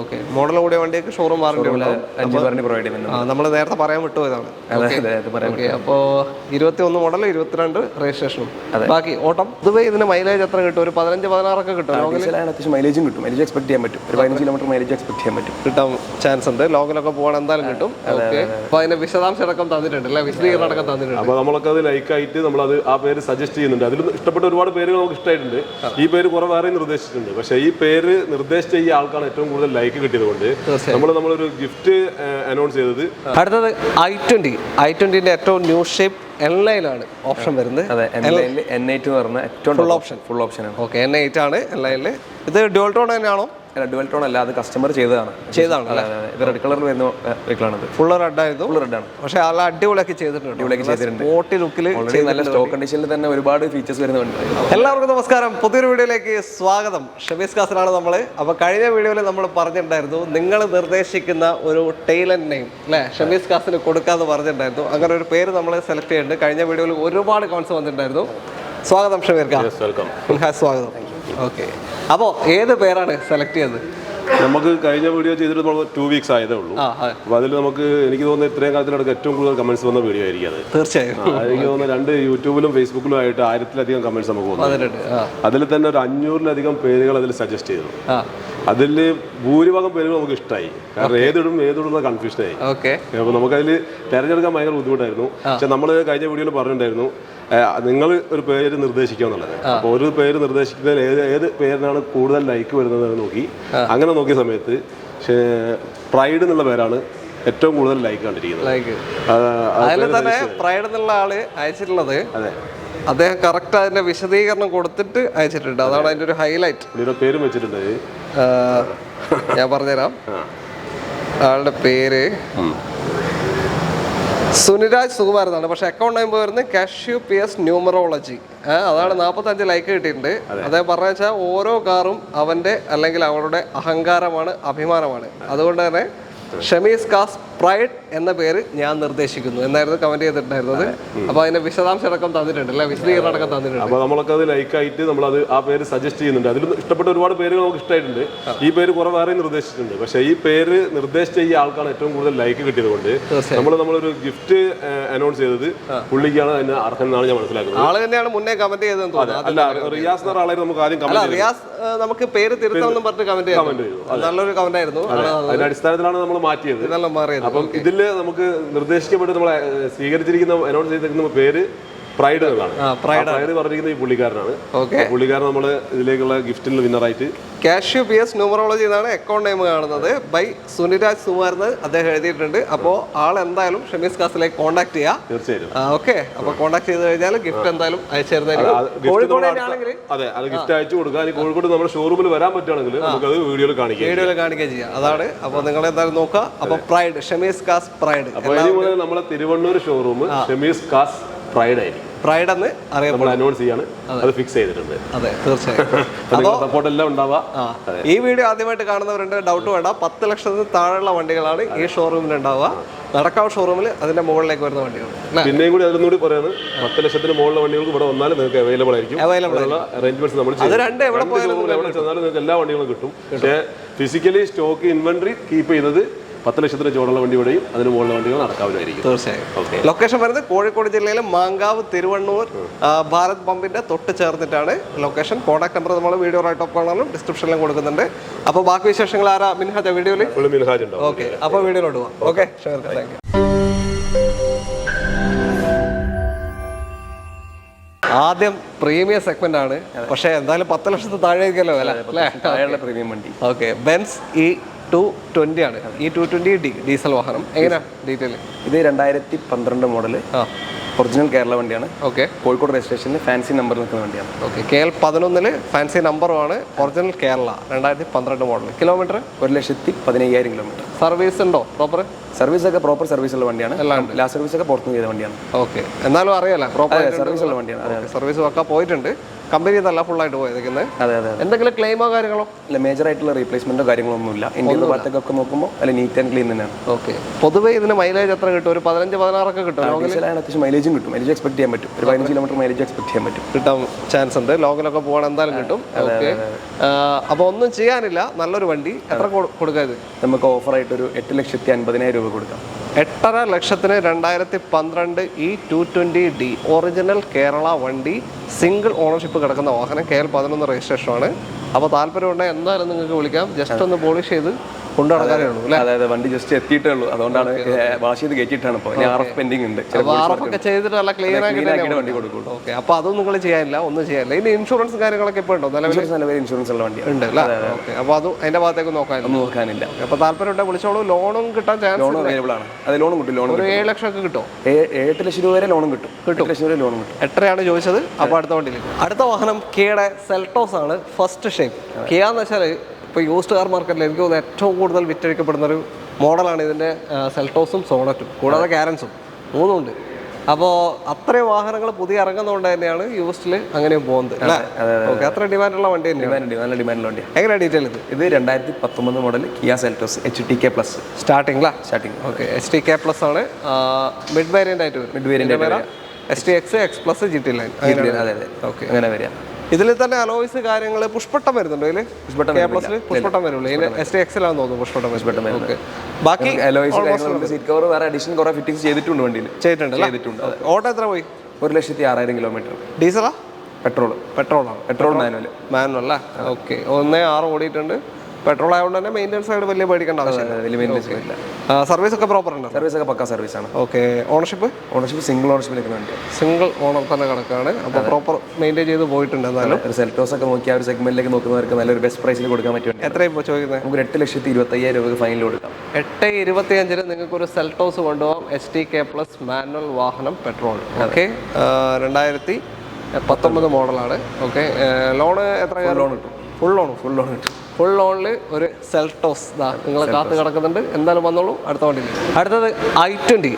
Okay. Model കൂടിയ വണ്ടിയൊക്കെ showroom warranty ഉണ്ടാവും. 5 വാറണ്ടി പ്രൊവൈഡ് ചെയ്യുന്നുണ്ട്. നമ്മൾ നേരത്തെ പറയാൻ വിട്ടുപോയതാണ്. അപ്പോൾ 21 മോഡൽ 22 രജിസ്ട്രേഷനും ബാക്കി ഓട്ടം. പൊതുവേ ഇതിന് മൈലേജ് എത്ര കിട്ടും? ഒരു 15-16 കിട്ടും. അത്യാവശ്യം മൈലേജും കിട്ടും. മൈലേജ് എക്സ്പെക്ട് ചെയ്യാൻ പറ്റും. ഒരു 15 കിലോമീറ്റർ മൈലേജ് എക്സ്പെക്ട് ചെയ്യാൻ പറ്റും. കിട്ടാൻ ചാൻസ് ഉണ്ട്. ലോകലൊക്കെ പോകാൻ എന്തായാലും കിട്ടും. ഓക്കെ. അപ്പോൾ അതിന്റെ വിശദാംശം അടക്കം തന്നിട്ടുണ്ട് അല്ലേ? വിശദീകരണം അടക്കം തന്നിട്ടുണ്ട്. അപ്പോൾ നമ്മളൊക്കെ അത് ലൈക്കായിട്ട് നമ്മളത് ആ പേര് സജസ്റ്റ് ചെയ്യുന്നുണ്ട്. അതിൽ ഇഷ്ടപ്പെട്ട ഒരുപാട് പേരുകൾ നമുക്ക് ഇഷ്ടമായിട്ടുണ്ട്. ഈ പേര് കുറെ വേറെ നിർദ്ദേശിച്ചിട്ടുണ്ട്. പക്ഷേ ഈ പേര് നിർദ്ദേശിച്ച ഈ ആൾക്കാണ് ഏറ്റവും കൂടുതൽ ലൈക്ക് കിട്ടിയത് കൊണ്ട് നമ്മളൊരു ഗിഫ്റ്റ് അനൗൺസ് ചെയ്തത്. അടുത്തത് i20 ഏറ്റവും ന്യൂ ഷേപ്പ് N-line ഓപ്ഷൻ വരുന്നത്. N8 എന്ന് പറഞ്ഞ ഏറ്റവും ഫുൾ ഓപ്ഷൻ ആണ്. ഓക്കെ, N8 ആണ് N-line. ഇത് ഡ്യുവൽ ടോൺ തന്നെയാണോ? ഡുവൽ ടോൺ അല്ല, അത് കസ്റ്റമർ ചെയ്തതാണ്. ഇത് റെഡ് കളറിൽ വരുന്ന വെഹിക്കിളാണ്. ഫുൾ റെഡ് ആയിരുന്നു. ഫുൾ റെഡ് ആണ്. പക്ഷേ നല്ല അടിപൊളിയാക്കി ചെയ്തിട്ടുണ്ട്. സ്പോർട്ടി ലുക്കിൽ നല്ല സ്റ്റോക്ക് കണ്ടീഷനിൽ തന്നെ ഒരുപാട് ഫീച്ചേഴ്സ് വരുന്നുണ്ട്. എല്ലാവർക്കും നമസ്കാരം. പുതിയൊരു വീഡിയോയിലേക്ക് സ്വാഗതം. ഷമീസ് കാസിലാണ് നമ്മൾ. അപ്പോൾ കഴിഞ്ഞ വീഡിയോയിൽ നമ്മൾ പറഞ്ഞിട്ടുണ്ടായിരുന്നു നിങ്ങൾ നിർദ്ദേശിക്കുന്ന ഒരു ടൈലന്റ് നെയിം അല്ലേ ഷമീസ് കാസിന് കൊടുക്കാമെന്ന് പറഞ്ഞിട്ടുണ്ടായിരുന്നു. അങ്ങനെ ഒരു പേര് നമ്മൾ സെലക്ട് ചെയ്യുന്നുണ്ട്. കഴിഞ്ഞ വീഡിയോയിൽ ഒരുപാട് കമന്റ്സ് വന്നിട്ടുണ്ടായിരുന്നു. സ്വാഗതം ഷമീർ ഖാൻ. സ്വാഗതം. ഓക്കെ, അപ്പോൾ ഏത് പേരാണ് സെലക്ട് ചെയ്തത്? നമുക്ക് കഴിഞ്ഞ വീഡിയോ ചെയ്തിട്ട് നമ്മൾ 2 വീക്സ് ആയതേ ഉള്ളൂ. അപ്പോൾ അതിൽ എനിക്ക് തോന്നുന്നത് ഇത്രയും കാലത്തിനടക്ക് ഏറ്റവും കൂടുതൽ കമന്റ്സ് വന്ന വീഡിയോ ആയിരിക്കും അത്. തീർച്ചയായും എനിക്ക് തോന്നുന്നത് 2 യൂട്യൂബിലും ഫേസ്ബുക്കിലും ആയിട്ട് 1000-ലധികം കമന്റ്സ് നമുക്ക് വന്നിട്ടുണ്ട്. അതിൽ തന്നെ ഒരു 500-ലധികം പേരുകൾ അതിൽ സജസ്റ്റ് ചെയ്തു. അതിൽ ഭൂരിഭാഗം പേരുകൾ നമുക്ക് ഇഷ്ടമായി. കാരണം ഏതിടുന്ന കൺഫ്യൂഷനായി. അപ്പോൾ നമുക്കതിൽ തിരഞ്ഞെടുക്കാൻ ഭയങ്കര ബുദ്ധിമുട്ടായിരുന്നു. പക്ഷെ നമ്മൾ കഴിഞ്ഞ വീഡിയോയിൽ പറഞ്ഞിട്ടുണ്ടായിരുന്നു നിങ്ങൾ ഒരു പേര് നിർദ്ദേശിക്കുക എന്നുള്ളത്. അപ്പോൾ ഒരു പേര് നിർദ്ദേശിക്കുന്നതിൽ ഏത് പേരിനാണ് കൂടുതൽ ലൈക്ക് വരുന്നത് നോക്കി. അങ്ങനെ നോക്കിയ സമയത്ത് പ്രൈഡ് എന്നുള്ള പേരാണ് ഏറ്റവും കൂടുതൽ ലൈക്ക് കണ്ടിരിക്കുന്നത്. അതിൽ തന്നെ പ്രൈഡ് എന്നുള്ള ആള് അയച്ചിട്ടുള്ളത് അദ്ദേഹം കറക്റ്റ് അതിന്റെ വിശദീകരണം കൊടുത്തിട്ട് അയച്ചിട്ടുണ്ട്. അതാണ് അതിന്റെ ഒരു ഹൈലൈറ്റ്. പേരും വെച്ചിട്ടുണ്ട്. ഞാൻ പറഞ്ഞുതരാം. ആളുടെ പേര് സുനിരാജ് സുകുമാർ എന്നാണ്. പക്ഷെ അക്കൗണ്ട് നെയിം വരുന്നത് കാഷ്യൂ PS ന്യൂമറോളജി. അതാണ് 45 ലൈക്ക് കിട്ടിയിട്ടുണ്ട്. അദ്ദേഹം പറഞ്ഞു വെച്ചാൽ ഓരോ കാറും അവന്റെ അല്ലെങ്കിൽ അവളുടെ അഹങ്കാരമാണ്, അഭിമാനമാണ്. അതുകൊണ്ട് തന്നെ ഷമീസ് കാസ് പ്രൈഡ് എന്ന പേര് ഞാൻ നിർദ്ദേശിക്കുന്നു എന്നായിരുന്നു കമന്റ് ചെയ്തിട്ടുണ്ടായിരുന്നത്. അപ്പോൾ അതിന്റെ വിശദാംശം അടക്കം തന്നിട്ടുണ്ട് അല്ലെ? വിശദീകരണം അടക്കം തന്നിട്ടുണ്ട്. അപ്പോൾ നമ്മളൊക്കെ അത് ലൈക്കായിട്ട് നമ്മളത് ആ പേര് സജസ്റ്റ് ചെയ്യുന്നുണ്ട്. അതിൽ ഇഷ്ടപ്പെട്ട ഒരുപാട് പേരുകൾ നമുക്ക് ഇഷ്ടമായിട്ടുണ്ട്. ഈ പേര് കുറെ വേറെ നിർദ്ദേശിച്ചിട്ടുണ്ട്. പക്ഷേ ഈ പേര് നിർദ്ദേശിച്ച ഈ ആൾക്കാണ് ഏറ്റവും കൂടുതൽ ലൈക്ക് കിട്ടിയത് കൊണ്ട് നമ്മളൊരു ഗിഫ്റ്റ് അനൗൺസ് ചെയ്തത് പുള്ളിക്കാണ് അതിന് അർഹം എന്നാണ് ഞാൻ മനസ്സിലാക്കുന്നത്. ആള് തന്നെയാണ് മുന്നേ കമന്റ് ചെയ്തതെന്ന് തോന്നുന്നു. അല്ല, റിയാസ് എന്ന ആളായിരുന്നു നമുക്ക് ആദ്യം കമന്റ്. റിയാസ് നമുക്ക് പേര് തിരുത്താമെന്നും പറഞ്ഞ് കമന്റ് ചെയ്തു. നല്ലൊരു കമന്റ് ആയിരുന്നു. അതിന്റെ അടിസ്ഥാനത്തിലാണ് നമ്മൾ മാറ്റിയത്. ഇതെല്ലാം മാറിയത്. അപ്പം ഇതില് നമുക്ക് നിർദ്ദേശിക്കപ്പെട്ട് നമ്മൾ സ്വീകരിച്ചിരിക്കുന്ന അനൗൺസ് ചെയ്തിരിക്കുന്ന പേര് പ്രൈഡ് എന്നാണ്. പ്രൈഡ് പറഞ്ഞിരിക്കുന്നത് ഈ പുള്ളിക്കാരനാണ്. പുള്ളിക്കാരൻ നമ്മൾ ഇതിലേക്കുള്ള ഗിഫ്റ്റിൽ വിന്നറായിട്ട് കാഷ്യൂ PS ന്യൂമറോളജി എന്നാണ് അക്കൗണ്ട് നെയിം കാണുന്നത്. ബൈ സുനിരാജ് സുകുമാർ എന്ന് അദ്ദേഹം എഴുതിയിട്ടുണ്ട്. അപ്പോൾ ആൾ എന്തായാലും ഷമീസ് കാസിലേക്ക് കോൺടാക്ട് ചെയ്യാം. തീർച്ചയായും. ഓക്കെ, അപ്പോൾ കോൺടാക്ട് ചെയ്ത് കഴിഞ്ഞാൽ ഗിഫ്റ്റ് എന്തായാലും അയച്ചു തരുന്നതായിരിക്കും. കോഴിക്കോടാണെങ്കിൽ അതെ, അത് ഗിഫ്റ്റ് അയച്ചു കൊടുക്കാം. കോഴിക്കോട് നമ്മുടെ ഷോറൂമിൽ വരാൻ പറ്റുകയാണെങ്കിൽ നമുക്കത് വീഡിയോയിൽ കാണിക്കുകയും ചെയ്യാം. അതാണ്. അപ്പോൾ നിങ്ങൾ എന്തായാലും നോക്കുക. അപ്പോൾ പ്രൈഡ്, ഷമീസ് കാസ് പ്രൈഡ്. അപ്പോൾ ഇനി മുതൽ നമ്മളെ തിരുവണ്ണൂർ ഷോറൂം ഷമീസ് കാസ് പ്രൈഡ് ആയിരിക്കും. പ്രൈഡ് എന്ന് അറിയപ്പെടും. അനൗൺസ് ചെയ്യാണ്, അത് ഫിക്സ് ചെയ്തിട്ടുണ്ട്. അതെ, തീർച്ചയായും. സപ്പോർട്ട് എല്ലാം ഉണ്ടാവുക. ഈ വീഡിയോ ആദ്യമായിട്ട് കാണുന്നവരുണ്ട്, ഡൗട്ട് വേണ്ട. 10 ലക്ഷത്തിന് താഴെയുള്ള വണ്ടികളാണ് ഈ ഷോറൂമിൽ ഉണ്ടാവുക. നടക്കാവ് ഷോറൂമിൽ അതിന്റെ മുകളിലേക്ക് വരുന്ന വണ്ടികൾ. പിന്നെയും കൂടി അതിലൊന്നും കൂടി പറയാണ്, 10 ലക്ഷത്തിന് മുകളിലുള്ള വണ്ടികൾക്ക് ഇവിടെ വന്നാലും നിങ്ങൾക്ക് അവൈലബിൾ ആയിരിക്കും. അറേഞ്ച്മെന്റ്സ് നമ്മൾ എവിടെ ചെന്നാലും നിങ്ങൾക്ക് എല്ലാ വണ്ടികളും കിട്ടും. പക്ഷേ ഫിസിക്കലി സ്റ്റോക്ക് ഇൻവെന്ററി കീപ്പ് ചെയ്യുന്നത് 10 ലക്ഷത്തിന് ചോടുള്ള വണ്ടിയുടെയും അതിന് മുകളിലുള്ള വണ്ടികൾ നടക്കാവുന്നതായിരിക്കും. തീർച്ചയായും. ലൊക്കേഷൻ വരുന്നത് കോഴിക്കോട് ജില്ലയിലെ മാങ്കാവ് തിരുവണ്ണൂർ ഭാരത് പമ്പിന്റെ തൊട്ട് ചേർന്നിട്ടാണ് ലൊക്കേഷൻ. കോൺടാക്ട് നമ്പർ നമ്മൾ വീഡിയോ റൈറ്റ് ഓഫ് കാണാനും ഡിസ്ക്രിപ്ഷനിലും കൊടുക്കുന്നുണ്ട്. അപ്പോൾ ബാക്കി വിശേഷങ്ങൾ ആരാ? മിൻഹാജ് വീഡിയോയിൽ. ഓക്കെ, അപ്പോൾ വീഡിയോയിലോട്ട് പോകാം. Okay, thank you. ആദ്യം പ്രീമിയം സെഗ്മെന്റ് ആണ്. പക്ഷേ എന്തായാലും 10 ലക്ഷത്തിന് താഴേക്കല്ലോ അല്ലേ പ്രീമിയം വണ്ടി. ഓക്കെ, ബെൻസ് E220 ആണ്. E220 ഡീസൽ വാഹനം. എങ്ങനെയാ ഡീറ്റെയിൽ? ഇത് 2012 മോഡല് ഒറിജിനൽ കേരള വണ്ടിയാണ്. ഓക്കെ, കോഴിക്കോട് രജിസ്ട്രേഷനിൽ ഫാൻസി നമ്പർ നിൽക്കുന്ന വണ്ടിയാണ്. ഓക്കെ, KL 11 ഫാൻസി നമ്പറുമാണ്. Original Kerala 2012 model. Kilometre 1,15,000 kilometre. Service ഉണ്ടോ? പ്രോപ്പർ സർവീസ് ഒക്കെ പ്രോപ്പർ സർവീസ് ഉള്ള വണ്ടിയാണ്. ലാസ്റ്റ് സർവീസ് ഒക്കെ പുറത്തുനിന്ന് ചെയ്ത വണ്ടിയാണ്. ഓക്കെ, എന്നാലും അറിയാലോ പ്രോപ്പർ സർവീസ് ഉള്ള വണ്ടിയാണ്. സർവീസ് ഒക്കെ പോയിട്ടുണ്ട്. കമ്പനി നല്ല ഫുൾ ആയിട്ട് പോയിരിക്കുന്നത്. അതെ അതെ. എന്തെങ്കിലും ക്ലെയിമോ കാര്യങ്ങളോ? ഇല്ല, മേജർ ആയിട്ടുള്ള റീപ്ലേസ്മെന്റോ കാര്യങ്ങളൊന്നും ഇല്ല. ഇന്ത്യൻ ഭാഗത്തൊക്കെ നോക്കുമ്പോൾ അല്ല നീറ്റ് ആൻഡ് ക്ലീൻ തന്നെയാണ്. ഓക്കെ, പൊതുവേ ഇതിന് മൈലേജ് എത്ര കിട്ടും? ഒരു 15-16 കിട്ടും. അത്യാവശ്യം മൈലേജും മൈലേജും കിട്ടും. മൈലേജ് എക്സ്പെക്ട് ചെയ്യാൻ പറ്റും. ഒരു 15 കിലോമീറ്റർ മൈലേജ് എക്സ്പെക്ട് ചെയ്യാൻ പറ്റും. കിട്ടാൻ ചാൻസ് ഉണ്ട്. ലോങ്ങിലൊക്കെ പോകാൻ എന്തായാലും കിട്ടും. ഓക്കെ, അപ്പോൾ ഒന്നും ചെയ്യാനില്ല, നല്ലൊരു വണ്ടി. എത്ര കൊടുക്കുക ഇത്? നമുക്ക് ഓഫറായിട്ട് ഒരു 8,50,000 രൂപ കൊടുക്കാം. 8.5 ലക്ഷത്തിന് 2012 ഈ 220D ഒറിജിനൽ കേരള വണ്ടി, സിംഗിൾ ഓണർഷിപ്പ് കിടക്കുന്ന വാഹനം, KL 11 രജിസ്ട്രേഷനാണ്. അപ്പോൾ താല്പര്യമുണ്ടെങ്കിൽ എന്തായാലും നിങ്ങൾക്ക് വിളിക്കാം. ജസ്റ്റ് ഒന്ന് പോളിഷ് ചെയ്ത് കൊണ്ടു നടക്കാനേ ഉള്ളൂ അല്ലേ? അതായത് വണ്ടി ജസ്റ്റ് എത്തിയിട്ടേ ഉള്ളൂ, അതുകൊണ്ടാണ് വാഷ് ചെയ്ത് കയറ്റിയിട്ടാണ്. ഇപ്പോൾ RF പെൻഡിങ് ഉണ്ട്. RF ഒക്കെ ചെയ്തിട്ട് നല്ല ക്ലിയർ ആക്കിയിട്ട് വണ്ടി കൊടുക്കുള്ളൂ. ഓക്കെ, അപ്പോൾ അതും നിങ്ങൾ ചെയ്യാനില്ല, ഒന്നും ചെയ്യാനില്ല. ഇനി ഇൻഷുറൻസ് കാര്യങ്ങളൊക്കെ ഇപ്പോൾ ഉണ്ടോ? നിലവിൽ ഇൻഷുറൻസ് ഉള്ള വണ്ടിയാണ് ഉണ്ട് അല്ലേ? ഓക്കെ, അപ്പോൾ അതും അതിൻ്റെ ഭാഗത്തേക്ക് നോക്കാനില്ല. അപ്പോൾ താല്പര്യമുണ്ടെങ്കിൽ വിളിച്ചോളൂ. ലോണും കിട്ടാൻ ചാൻസ് ലോൺ അവൈലബിൾ ആണ്. അത് ലോണും കിട്ടും. ലോൺ ഒരു 7 ലക്ഷം ഒക്കെ കിട്ടും. 8 ലക്ഷം രൂപ വരെ ലോണും കിട്ടും. 8 ലക്ഷം രൂപ ലോണും കിട്ടും. എത്രയാണ് ചോദിച്ചത്? അപ്പോൾ അടുത്ത വണ്ടിയിലേക്ക്. അടുത്ത വാഹനം കിയയുടെ സെൽട്ടോസ് ആണ്. First shape. കിയ എന്ന് വെച്ചാൽ ഇപ്പോൾ യൂസ്ഡ് കാർ മാർക്കറ്റിൽ എനിക്ക് തോന്നുന്നു ഏറ്റവും കൂടുതൽ വിറ്റഴിക്കപ്പെടുന്നൊരു മോഡലാണ് ഇതിൻ്റെ സെൽട്ടോസും സോണറ്റും, കൂടാതെ കാരൻസും, മൂന്നുമുണ്ട്. അപ്പോൾ അത്രയും വാഹനങ്ങൾ പുതിയ ഇറങ്ങുന്നതുകൊണ്ട് തന്നെയാണ് യൂസ്ഡിൽ അങ്ങനെയും പോകുന്നത് അല്ലേ? ഓക്കെ, അത്ര ഡിമാൻഡുള്ള വണ്ടി തന്നെയാണ്. നല്ല ഡിമാൻഡുള്ള വണ്ടിയാണ്. എങ്ങനെയാണ് ഡീറ്റെയിൽ ഇത്? ഇത് 2019 model Kia Seltos HTK+. Starting. Okay, HTK+ ആണ്. മിഡ് വേരിയൻ്റ് ആയിട്ട് വരും. Mid variant STX, X+, GT line. അതെ. ഓക്കെ, അങ്ങനെ വരിക. ഇതിൽ തന്നെ അലോയ്സ് കാര്യങ്ങൾ പുഷ്പട്ടം വരുന്നുണ്ടോ? ഇതിൽ പുഷ്പട്ടം വരുള്ളൂ. ഇതിൽ STX-ലാണെന്ന് തോന്നുന്നു പുഷ്പട്ടം. ഓക്കെ, ബാക്കി സീറ്റ് കവർ വേറെ അഡീഷണൽ കുറെ ഫിറ്റിംഗ്സ് ചെയ്തിട്ടുണ്ട് വണ്ടിയിൽ. ചെയ്തിട്ടുണ്ട്. ഓട്ടോ എത്ര പോയി? 1,06,000 കിലോമീറ്റർ. ഡീസലാ പെട്രോളാണ്. പെട്രോൾ മാനുവൽ അല്ലേ? ഓക്കെ, 1.6 ഓടിയിട്ടുണ്ട്. പെട്രോൾ ആയതുകൊണ്ട് തന്നെ മെയിൻ്റെനൻസ് ആയിട്ട് വലിയ പേടിക്കേണ്ട ആവശ്യമില്ല. സർവീസ് ഒക്കെ പ്രോപ്പർ ഉണ്ട്. സർവീസ് ഒക്കെ പക്കാ സർവീസാണ്. ഓക്കെ, ഓണർഷിപ്പ് സിംഗിൾ ഓണർഷിപ്പിലേക്ക് വണ്ടിയാണ്. സിംഗിൾ ഓണർ തന്നെ കിടക്കാണ്. അപ്പോൾ പ്രോപ്പർ മെയിൻറ്റെയിൻ ചെയ്ത് പോയിട്ടുണ്ട്. എന്നാലും ഒരു സെൽട്ടോസ് ഒക്കെ നോക്കി ആ ഒരു സെഗ്മെന്റിലേക്ക് നോക്കുന്നവർക്ക് നല്ലൊരു ബെസ്റ്റ് പ്രൈസിൽ കൊടുക്കാൻ പറ്റും. എത്രയും ഇപ്പോൾ ചോദിക്കുന്നത്? നമുക്ക് 8,25,000 രൂപ ഫൈനൽ കൊടുക്കാം. 8,25,000 നിങ്ങൾക്ക് ഒരു സെൽട്ടോസ് കൊണ്ടുപോകാം. HTK+ മാനുവൽ വാഹനം, പെട്രോൾ. ഓക്കെ, 2019 മോഡലാണ്. ഓക്കെ, ലോണ് എത്ര? ലോൺ കിട്ടും. ഫുൾ ലോണിൽ ഒരു സെൽട്ടോസ് നിങ്ങൾ കാത്ത് കിടക്കുന്നുണ്ട്. എന്തായാലും വന്നോളൂ. അടുത്ത വണ്ടി. അടുത്തത് i20.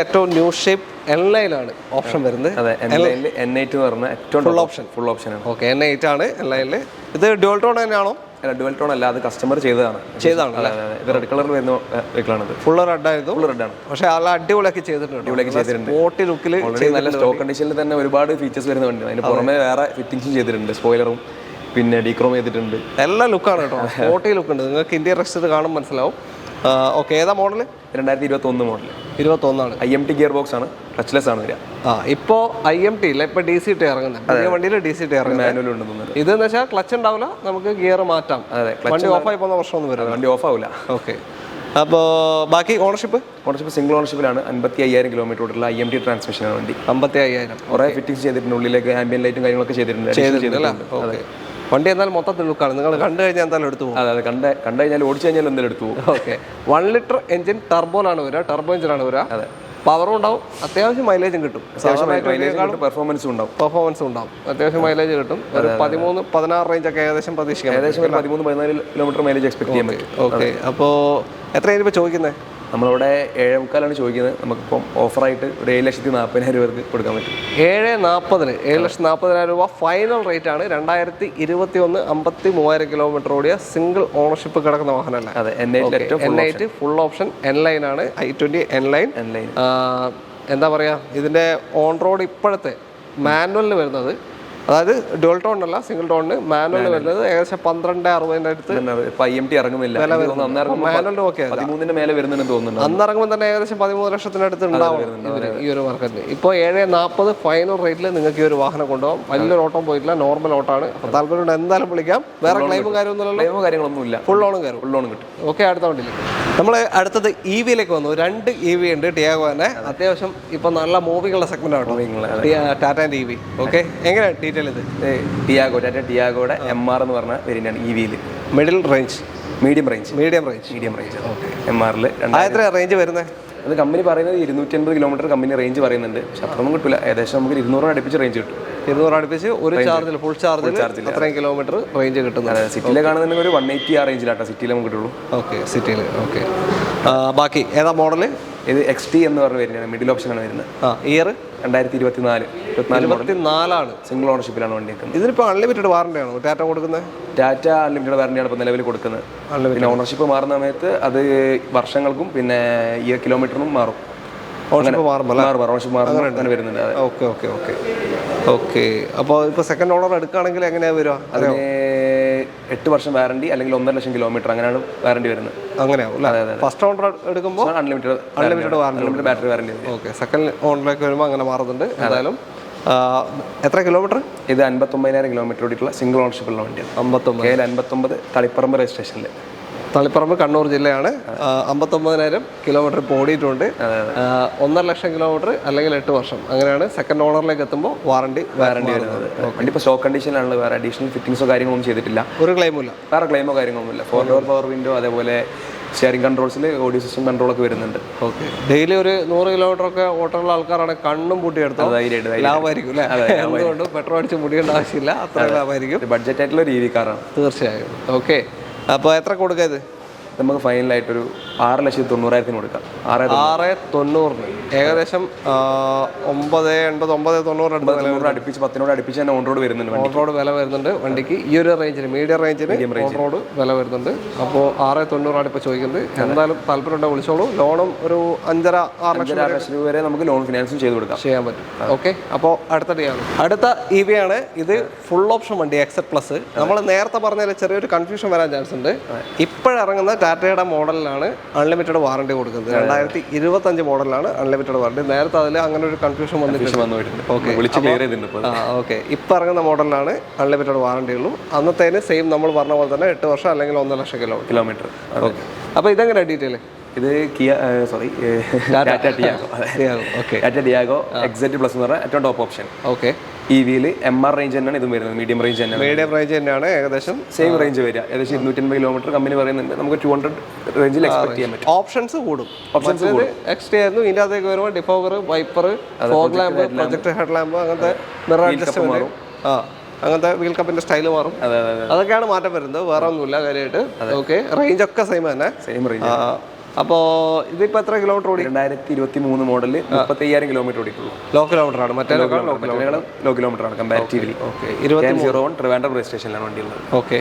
ഏറ്റവും ന്യൂ ഷേപ്പ് N-ലൈനാണ് ഓപ്ഷൻ വരുന്നത്. N8 എന്ന് പറഞ്ഞ ഏറ്റവും ഫുൾ ഓപ്ഷൻ ആണ്. ഓക്കെ, N8 ആണ് N-ലൈനിൽ. ഇത് ഡ്യുവൽ ടോൺ തന്നെയാണോ? ഡുവൽ ടോൺ അല്ല, അത് കസ്റ്റമർ ചെയ്തതാണ്. ഇത് റെഡ് കളറിൽ വരുന്ന വെഹിക്കിളാണ്. ഫുൾ റെഡായിരുന്നു. റെഡാണ്. പക്ഷേ നല്ല അടിപൊളിയാക്കി ചെയ്തിട്ടുണ്ട്. സ്പോർട്ടി ലുക്കിൽ നല്ല സ്റ്റോക്ക് കണ്ടീഷനിൽ തന്നെ ഒരുപാട് ഫീച്ചേഴ്സ് വരുന്ന വണ്ടി. അതിന് പുറമെ വേറെ ഫിറ്റിംഗ്സും ചെയ്തിട്ടുണ്ട്. സ്പോയിലറും പിന്നെ ഡീക്രോം ചെയ്തിട്ടുണ്ട്. എല്ലാ ലുക്കാണ് കേട്ടോ. സ്പോർട്ടി ലുക്ക് ഉണ്ട്. നിങ്ങൾക്ക് ഇന്ത്യൻ റെസ്റ്റ് കാണും മനസ്സിലാവും. ഓക്കെ, ഏതാ model? 2021 model. 21 IMT gear box ആണ്. ടച്ച്ലെസ് ആണ് വരിക. ഇപ്പോൾ IMT ഇല്ല, ഇപ്പോൾ DCT ഇറങ്ങുന്നത്. പുതിയ വണ്ടിയിൽ DCT ഇറങ്ങുന്നത്. മാനുവൽ ഉണ്ടെന്ന്. ഇതെന്ന് വെച്ചാൽ ക്ലച്ച് ഉണ്ടാവില്ല, നമുക്ക് ഗിയർ മാറ്റാം. വണ്ടി ഓഫായി പോകുന്ന പ്രശ്നമൊന്നും വരില്ല. വണ്ടി ഓഫ് ആവില്ല. ഓക്കെ, അപ്പോൾ ബാക്കി ഓണർഷിപ്പ് സിംഗിൾ ഓണർഷിപ്പിലാണ്. 55,000 കിലോമീറ്റർ ഓടുള്ള IMT ട്രാൻസ്മിഷനാണ് വണ്ടി. 55,000. കുറേ ഫിറ്റിംഗ്സ് ചെയ്തിട്ടുണ്ട്. ഉള്ളിലേക്ക് ആംബിയൻ ലൈറ്റും കാര്യങ്ങളൊക്കെ ചെയ്തിട്ടുണ്ട്. ഓക്കെ, വണ്ടി എന്തായാലും മൊത്തത്തിൽ ലുക്കാണ്. നിങ്ങൾ കണ്ടു കഴിഞ്ഞാൽ എന്തായാലും എടുത്തു പോകും. അതെ, കണ്ടു കഴിഞ്ഞാൽ ഓടിച്ചു കഴിഞ്ഞാൽ എന്തായാലും എടുത്തു പോകും. ഓക്കെ, 1 ലിറ്റർ എഞ്ചിൻ ടർബോയിലാണ് വരിക. ടർബോ എഞ്ചിനാണ് വരിക. അതെ, പവറും ഉണ്ടാവും, അത്യാവശ്യം മൈലേജും കിട്ടും. പെർഫോമൻസും ഉണ്ടാവും. അത്യാവശ്യം മൈലേജ് കിട്ടും. ഒരു 13-16 റേഞ്ചൊക്കെ ഏകദേശം പ്രതീക്ഷിക്കാം. 13-14 കിലോമീറ്റർ മൈലേജ് എക്സ്പെക്ട് ചെയ്യാൻ പറ്റും. ഓക്കെ, അപ്പോൾ എത്രയാണ് ഇപ്പോൾ ചോദിക്കുന്നത്? നമ്മളിവിടെ 7.25 ചോദിക്കുന്നത്. നമുക്കിപ്പം ഓഫറായിട്ട് ഒരു 7,40,000 രൂപക്ക് കൊടുക്കാൻ പറ്റും. 7,40,000 രൂപ ഫൈനൽ റേറ്റ് ആണ്. 2021 53,000 കിലോമീറ്റർ ഓടിയ സിംഗിൾ ഓണർഷിപ്പ് കിടക്കുന്ന വാഹനമല്ല. അതെ, N8 ഫുൾ ഓപ്ഷൻ N-ലൈൻ ആണ്. i20 N-ലൈൻ. എന്താ പറയുക, ഇതിൻ്റെ ഓൺ റോഡ് ഇപ്പോഴത്തെ മാനുവലിന് വരുന്നത്, അതായത് ഡുവൽ ടോൺ അല്ല, സിംഗിൾ ടോണിന് മാനുവൽ വരുന്നത് ഏകദേശം 12,60 അടുത്ത്. IMT ഇറങ്ങുന്നില്ല. മാനുവലിന് ഓക്കെ 13 മേലെ വരുന്നുണ്ടെന്ന് തോന്നുന്നു. അന്ന് ഇറങ്ങുമ്പോൾ തന്നെ ഏകദേശം 13 ലക്ഷത്തിനടുത്ത് ഉണ്ടാവും ഈ ഒരു മാർക്കറ്റിൽ. ഇപ്പോൾ 7,40 ഫൈനൽ റേറ്റിൽ നിങ്ങൾക്ക് ഈ ഒരു വാഹനം കൊണ്ടുപോകാം. വലിയൊരു ഓട്ടം പോയിട്ടില്ല, നോർമൽ ഓട്ടാണ്. അപ്പോൾ താല്പര്യം എന്തായാലും വിളിക്കാം. വേറെ ക്ലെയിമും കാര്യങ്ങളൊന്നുമില്ല. ഫുൾ ലോണും കിട്ടും. ഓക്കെ, അടുത്ത വണ്ടിയിൽ നമ്മൾ അടുത്തത് EV-ലേക്ക് വന്നു. 2 EV ഉണ്ട്. ടിയാഗോ തന്നെ അത്യാവശ്യം ഇപ്പം നല്ല മൂവിങ്ങുള്ള സെഗ്മെന്റ് ആണ് ടാറ്റാൻ്റെ EV. ഓക്കെ, എങ്ങനെയാണ് ഡീറ്റെയിൽ ഇത്? ടിയാഗോയുടെ MR എന്ന് പറഞ്ഞ വേരിയന്റാണ് EV-യിൽ. Medium range. ഓക്കെ, MR-ൽ എത്ര റേഞ്ച് വരുന്നത്? അത് കമ്പനി പറയുന്നത് 280 കിലോമീറ്റർ കമ്പനി റേഞ്ച് പറയുന്നുണ്ട്. പക്ഷെ അത്രയൊന്നും കിട്ടില്ല. ഏകദേശം നമുക്ക് 200 അടുപ്പിച്ച് റേഞ്ച് കിട്ടും. 200 അടുപ്പിച്ച് ഒരു ചാർജിൽ, ഫുൾ ചാർജിൽ അത്രയും കിലോമീറ്റർ റേഞ്ച് കിട്ടുന്നത്. സിറ്റിയിലെ കാണുന്നുണ്ടെങ്കിൽ ഒരു 180 ആ റേഞ്ചിലാട്ടോ സിറ്റിയിൽ നമുക്ക് കിട്ടുള്ളൂ. ഓക്കെ, സിറ്റിയിൽ. ഓക്കെ, ബാക്കി ഏതാ മോഡല്? ഇത് XT എന്ന് പറഞ്ഞ വരുന്നത് മിഡിൽ ഓപ്ഷനാണ് വരുന്നത്. ഇയർ 2024 സിംഗിൾ ഓണർഷിപ്പിലാണ് വണ്ടി വെക്കുന്നത്. ഇതിനിപ്പോൾ അൺലിമിറ്റഡ് വാറണ്ടി ആണോ ടാറ്റ കൊടുക്കുന്നത്? ടാറ്റ അൺലിമിറ്റഡ് വാറണ്ടിയാണ് ഇപ്പോൾ നിലവിൽ കൊടുക്കുന്നത്. പിന്നെ ഓണർഷിപ്പ് മാറുന്ന സമയത്ത് അത് വർഷങ്ങൾക്കും പിന്നെ കിലോമീറ്ററിനും മാറും. ഓണർഷിപ്പ് മാറുമ്പോൾ ഓണർഷിപ്പ് മാറുമ്പോൾ അങ്ങനെ വരുന്നുണ്ട്. Okay okay okay okay. അപ്പോൾ ഇപ്പോൾ സെക്കൻഡ് ഓണർ എടുക്കുകയാണെങ്കിൽ എങ്ങനെയാണ് വരിക? അതിന് 8 വർഷം വാറണ്ടി അല്ലെങ്കിൽ 1.5 ലക്ഷം കിലോമീറ്റർ അങ്ങനെയാണ് വാറണ്ടി വരുന്നത്. അങ്ങനെയാവും അല്ലേ? ഫസ്റ്റ് ഓണർ എടുക്കുമ്പോൾ unlimited battery warranty. Okay. Second ഓണറിലേക്ക് വരുമ്പോൾ അങ്ങനെ മാറുന്നുണ്ട്. എന്തായാലും എത്ര കിലോമീറ്റർ? ഇത് 59,000 കിലോമീറ്റർ ഓടിയിട്ടുള്ള സിംഗിൾ ഓണർഷിപ്പുള്ള വണ്ടിയാണ്. 59 തളിപ്പറമ്പ് രജിസ്ട്രേഷനിൽ. തളിപ്പറമ്പ് കണ്ണൂർ ജില്ലയാണ്. 59,000 കിലോമീറ്റർ ഇപ്പോൾ ഓടിയിട്ടുണ്ട്. 1.5 ലക്ഷം കിലോമീറ്റർ അല്ലെങ്കിൽ 8 വർഷം അങ്ങനെയാണ് സെക്കൻഡ് ഓണറിലേക്ക് എത്തുമ്പോൾ വാറണ്ടി വരുന്നത്. വണ്ടി ഇപ്പോൾ സ്റ്റോക്ക് കണ്ടീഷനിലാണ്. വേറെ അഡീഷണൽ ഫിറ്റിംഗ്സോ കാര്യങ്ങളൊന്നും ചെയ്തിട്ടില്ല. ഒരു ക്ലെയിമും ഇല്ല. വേറെ ക്ലെയിമോ കാര്യങ്ങളൊന്നുമില്ല. 4 ഡോർ പവർ വിൻഡോ, അതേപോലെ സ്റ്റിയറിംഗ് കൺട്രോൾസിൽ ഓഡിയോ സിസ്റ്റം കൺട്രോളൊക്കെ വരുന്നുണ്ട്. ഓക്കെ. ഡെയിലി ഒരു 100 കിലോമീറ്റർ ഒക്കെ ഓട്ടമുള്ള ആൾക്കാരാണ് കണ്ണും പൂട്ടിയെടുത്തത്. ലാഭമായിരിക്കും അല്ലേ? അതുകൊണ്ട് പെട്രോൾ അടിച്ച് മുടിയേണ്ട ആവശ്യമില്ല. അത്ര ലാഭമായിരിക്കും. ബഡ്ജറ്റ് ആയിട്ടുള്ള ഒരു EV കാറാണ്. തീർച്ചയായും. ഓക്കെ. അപ്പോൾ എത്ര കൊടുക്കുക ഇത്? നമുക്ക് ഫൈനലായിട്ടൊരു 6,90,000 കൊടുക്കാം. 6,90,000 ഏകദേശം 9,80,990 അടുപ്പിച്ച് 10 അടുപ്പിച്ച് തന്നെ ഓൺ റോഡ് വരുന്നുണ്ട്. ഓൺ റോഡ് വില വരുന്നുണ്ട് വണ്ടിക്ക്. ഈ ഒരു റേഞ്ചിന് മീഡിയം റേഞ്ചിന് ഓൺ റോഡ് വില വരുന്നുണ്ട്. അപ്പോൾ 6,90,000 ഇപ്പോൾ ചോദിക്കുന്നത്. എന്തായാലും താല്പര്യമുണ്ടെങ്കിൽ വിളിച്ചോളൂ. ലോണും ഒരു 5,5-6 ലക്ഷം രൂപ വരെ നമുക്ക് ലോൺ ഫിനാൻസും ചെയ്ത് കൊടുക്കാം, ചെയ്യാൻ പറ്റും. ഓക്കെ. അപ്പോൾ അടുത്ത EV ആണ് ഇത്. ഫുൾ ഓപ്ഷൻ വണ്ടി XZ+. നമ്മൾ നേരത്തെ പറഞ്ഞതിൽ ചെറിയൊരു കൺഫ്യൂഷൻ വരാൻ ചാൻസ് ഉണ്ട്. ഇപ്പോഴിറങ്ങുന്ന ടാറ്റയുടെ മോഡലിലാണ് അൺലിമിറ്റഡ് വാറണ്ടി കൊടുക്കുന്നത്. 2025 മോഡലാണ് അൺലിമിറ്റഡ് വാറണ്ടി. നേരത്തെ അതിൽ അങ്ങനെ ഒരു കൺഫ്യൂഷൻ വന്നിട്ടുണ്ട്. ഓക്കെ. ഇപ്പം ഇറങ്ങുന്ന മോഡലിലാണ് അൺലിമിറ്റഡ് വാറണ്ടി ഉള്ളൂ. അന്നത്തേന് സെയിം നമ്മൾ പറഞ്ഞ പോലെ തന്നെ 8 വർഷം അല്ലെങ്കിൽ 1.5 ലക്ഷം കിലോമീറ്റർ. ഓക്കെ. അപ്പോൾ ഇതെങ്ങനെ ഡീറ്റെയിൽ? ഇത് ടാറ്റ ടിയാഗോ XZ+ എന്ന് പറഞ്ഞാൽ ഏറ്റവും ടോപ്പ് ഓപ്ഷൻ. ഓക്കെ. EVയിൽ MR റേഞ്ച് തന്നെയാണ് ഇതും വരുന്നത്. മീഡിയം റേഞ്ച് തന്നെയാണ്. ഏകദേശം സെയിം റേഞ്ച് വരിക. ഏകദേശം 250 കിലോമീറ്റർ കമ്പനി പറയുന്നുണ്ട്. നമുക്ക് 200 റേഞ്ചിൽ എക്സ്പെക്ട് ചെയ്യാൻ പറ്റും. ഓപ്ഷൻസ് കൂടും. എക്സ്ട്രാ ആയിരുന്നു. ഇതിൻ്റെ അകത്തേക്ക് വരുമ്പോൾ defogger, wiper, fog lamp, projector head lamp, അങ്ങനത്തെ മിറർ അഡ്ജസ്റ്റ്മെന്റ്, അങ്ങനത്തെ വീൽ കപ്പിന്റെ സ്റ്റൈല് മാറും. അതൊക്കെയാണ് മാറ്റം വരുന്നത്. വേറെ ഒന്നുമില്ല കാര്യമായിട്ട്. ഓക്കെ. റേഞ്ച് ഒക്കെ സെയിം തന്നെ. Same range. അപ്പോൾ ഇതിപ്പോൾ എത്ര കിലോമീറ്റർ ഓടി? 2023 മോഡല് 35,000 കിലോമീറ്റർ ഓടിക്കുള്ളൂ. ലോ കിലോമീറ്റർ ആണ്. മറ്റേ ലോ കിലോമീറ്റർ ആണ് കമ്പാരിറ്റീവ്ലി. ഓക്കെ. 21 ട്രിവാൻഡ്രം രജിസ്ട്രേഷനിലാണ് വണ്ടിയുള്ളത്. ഓക്കെ.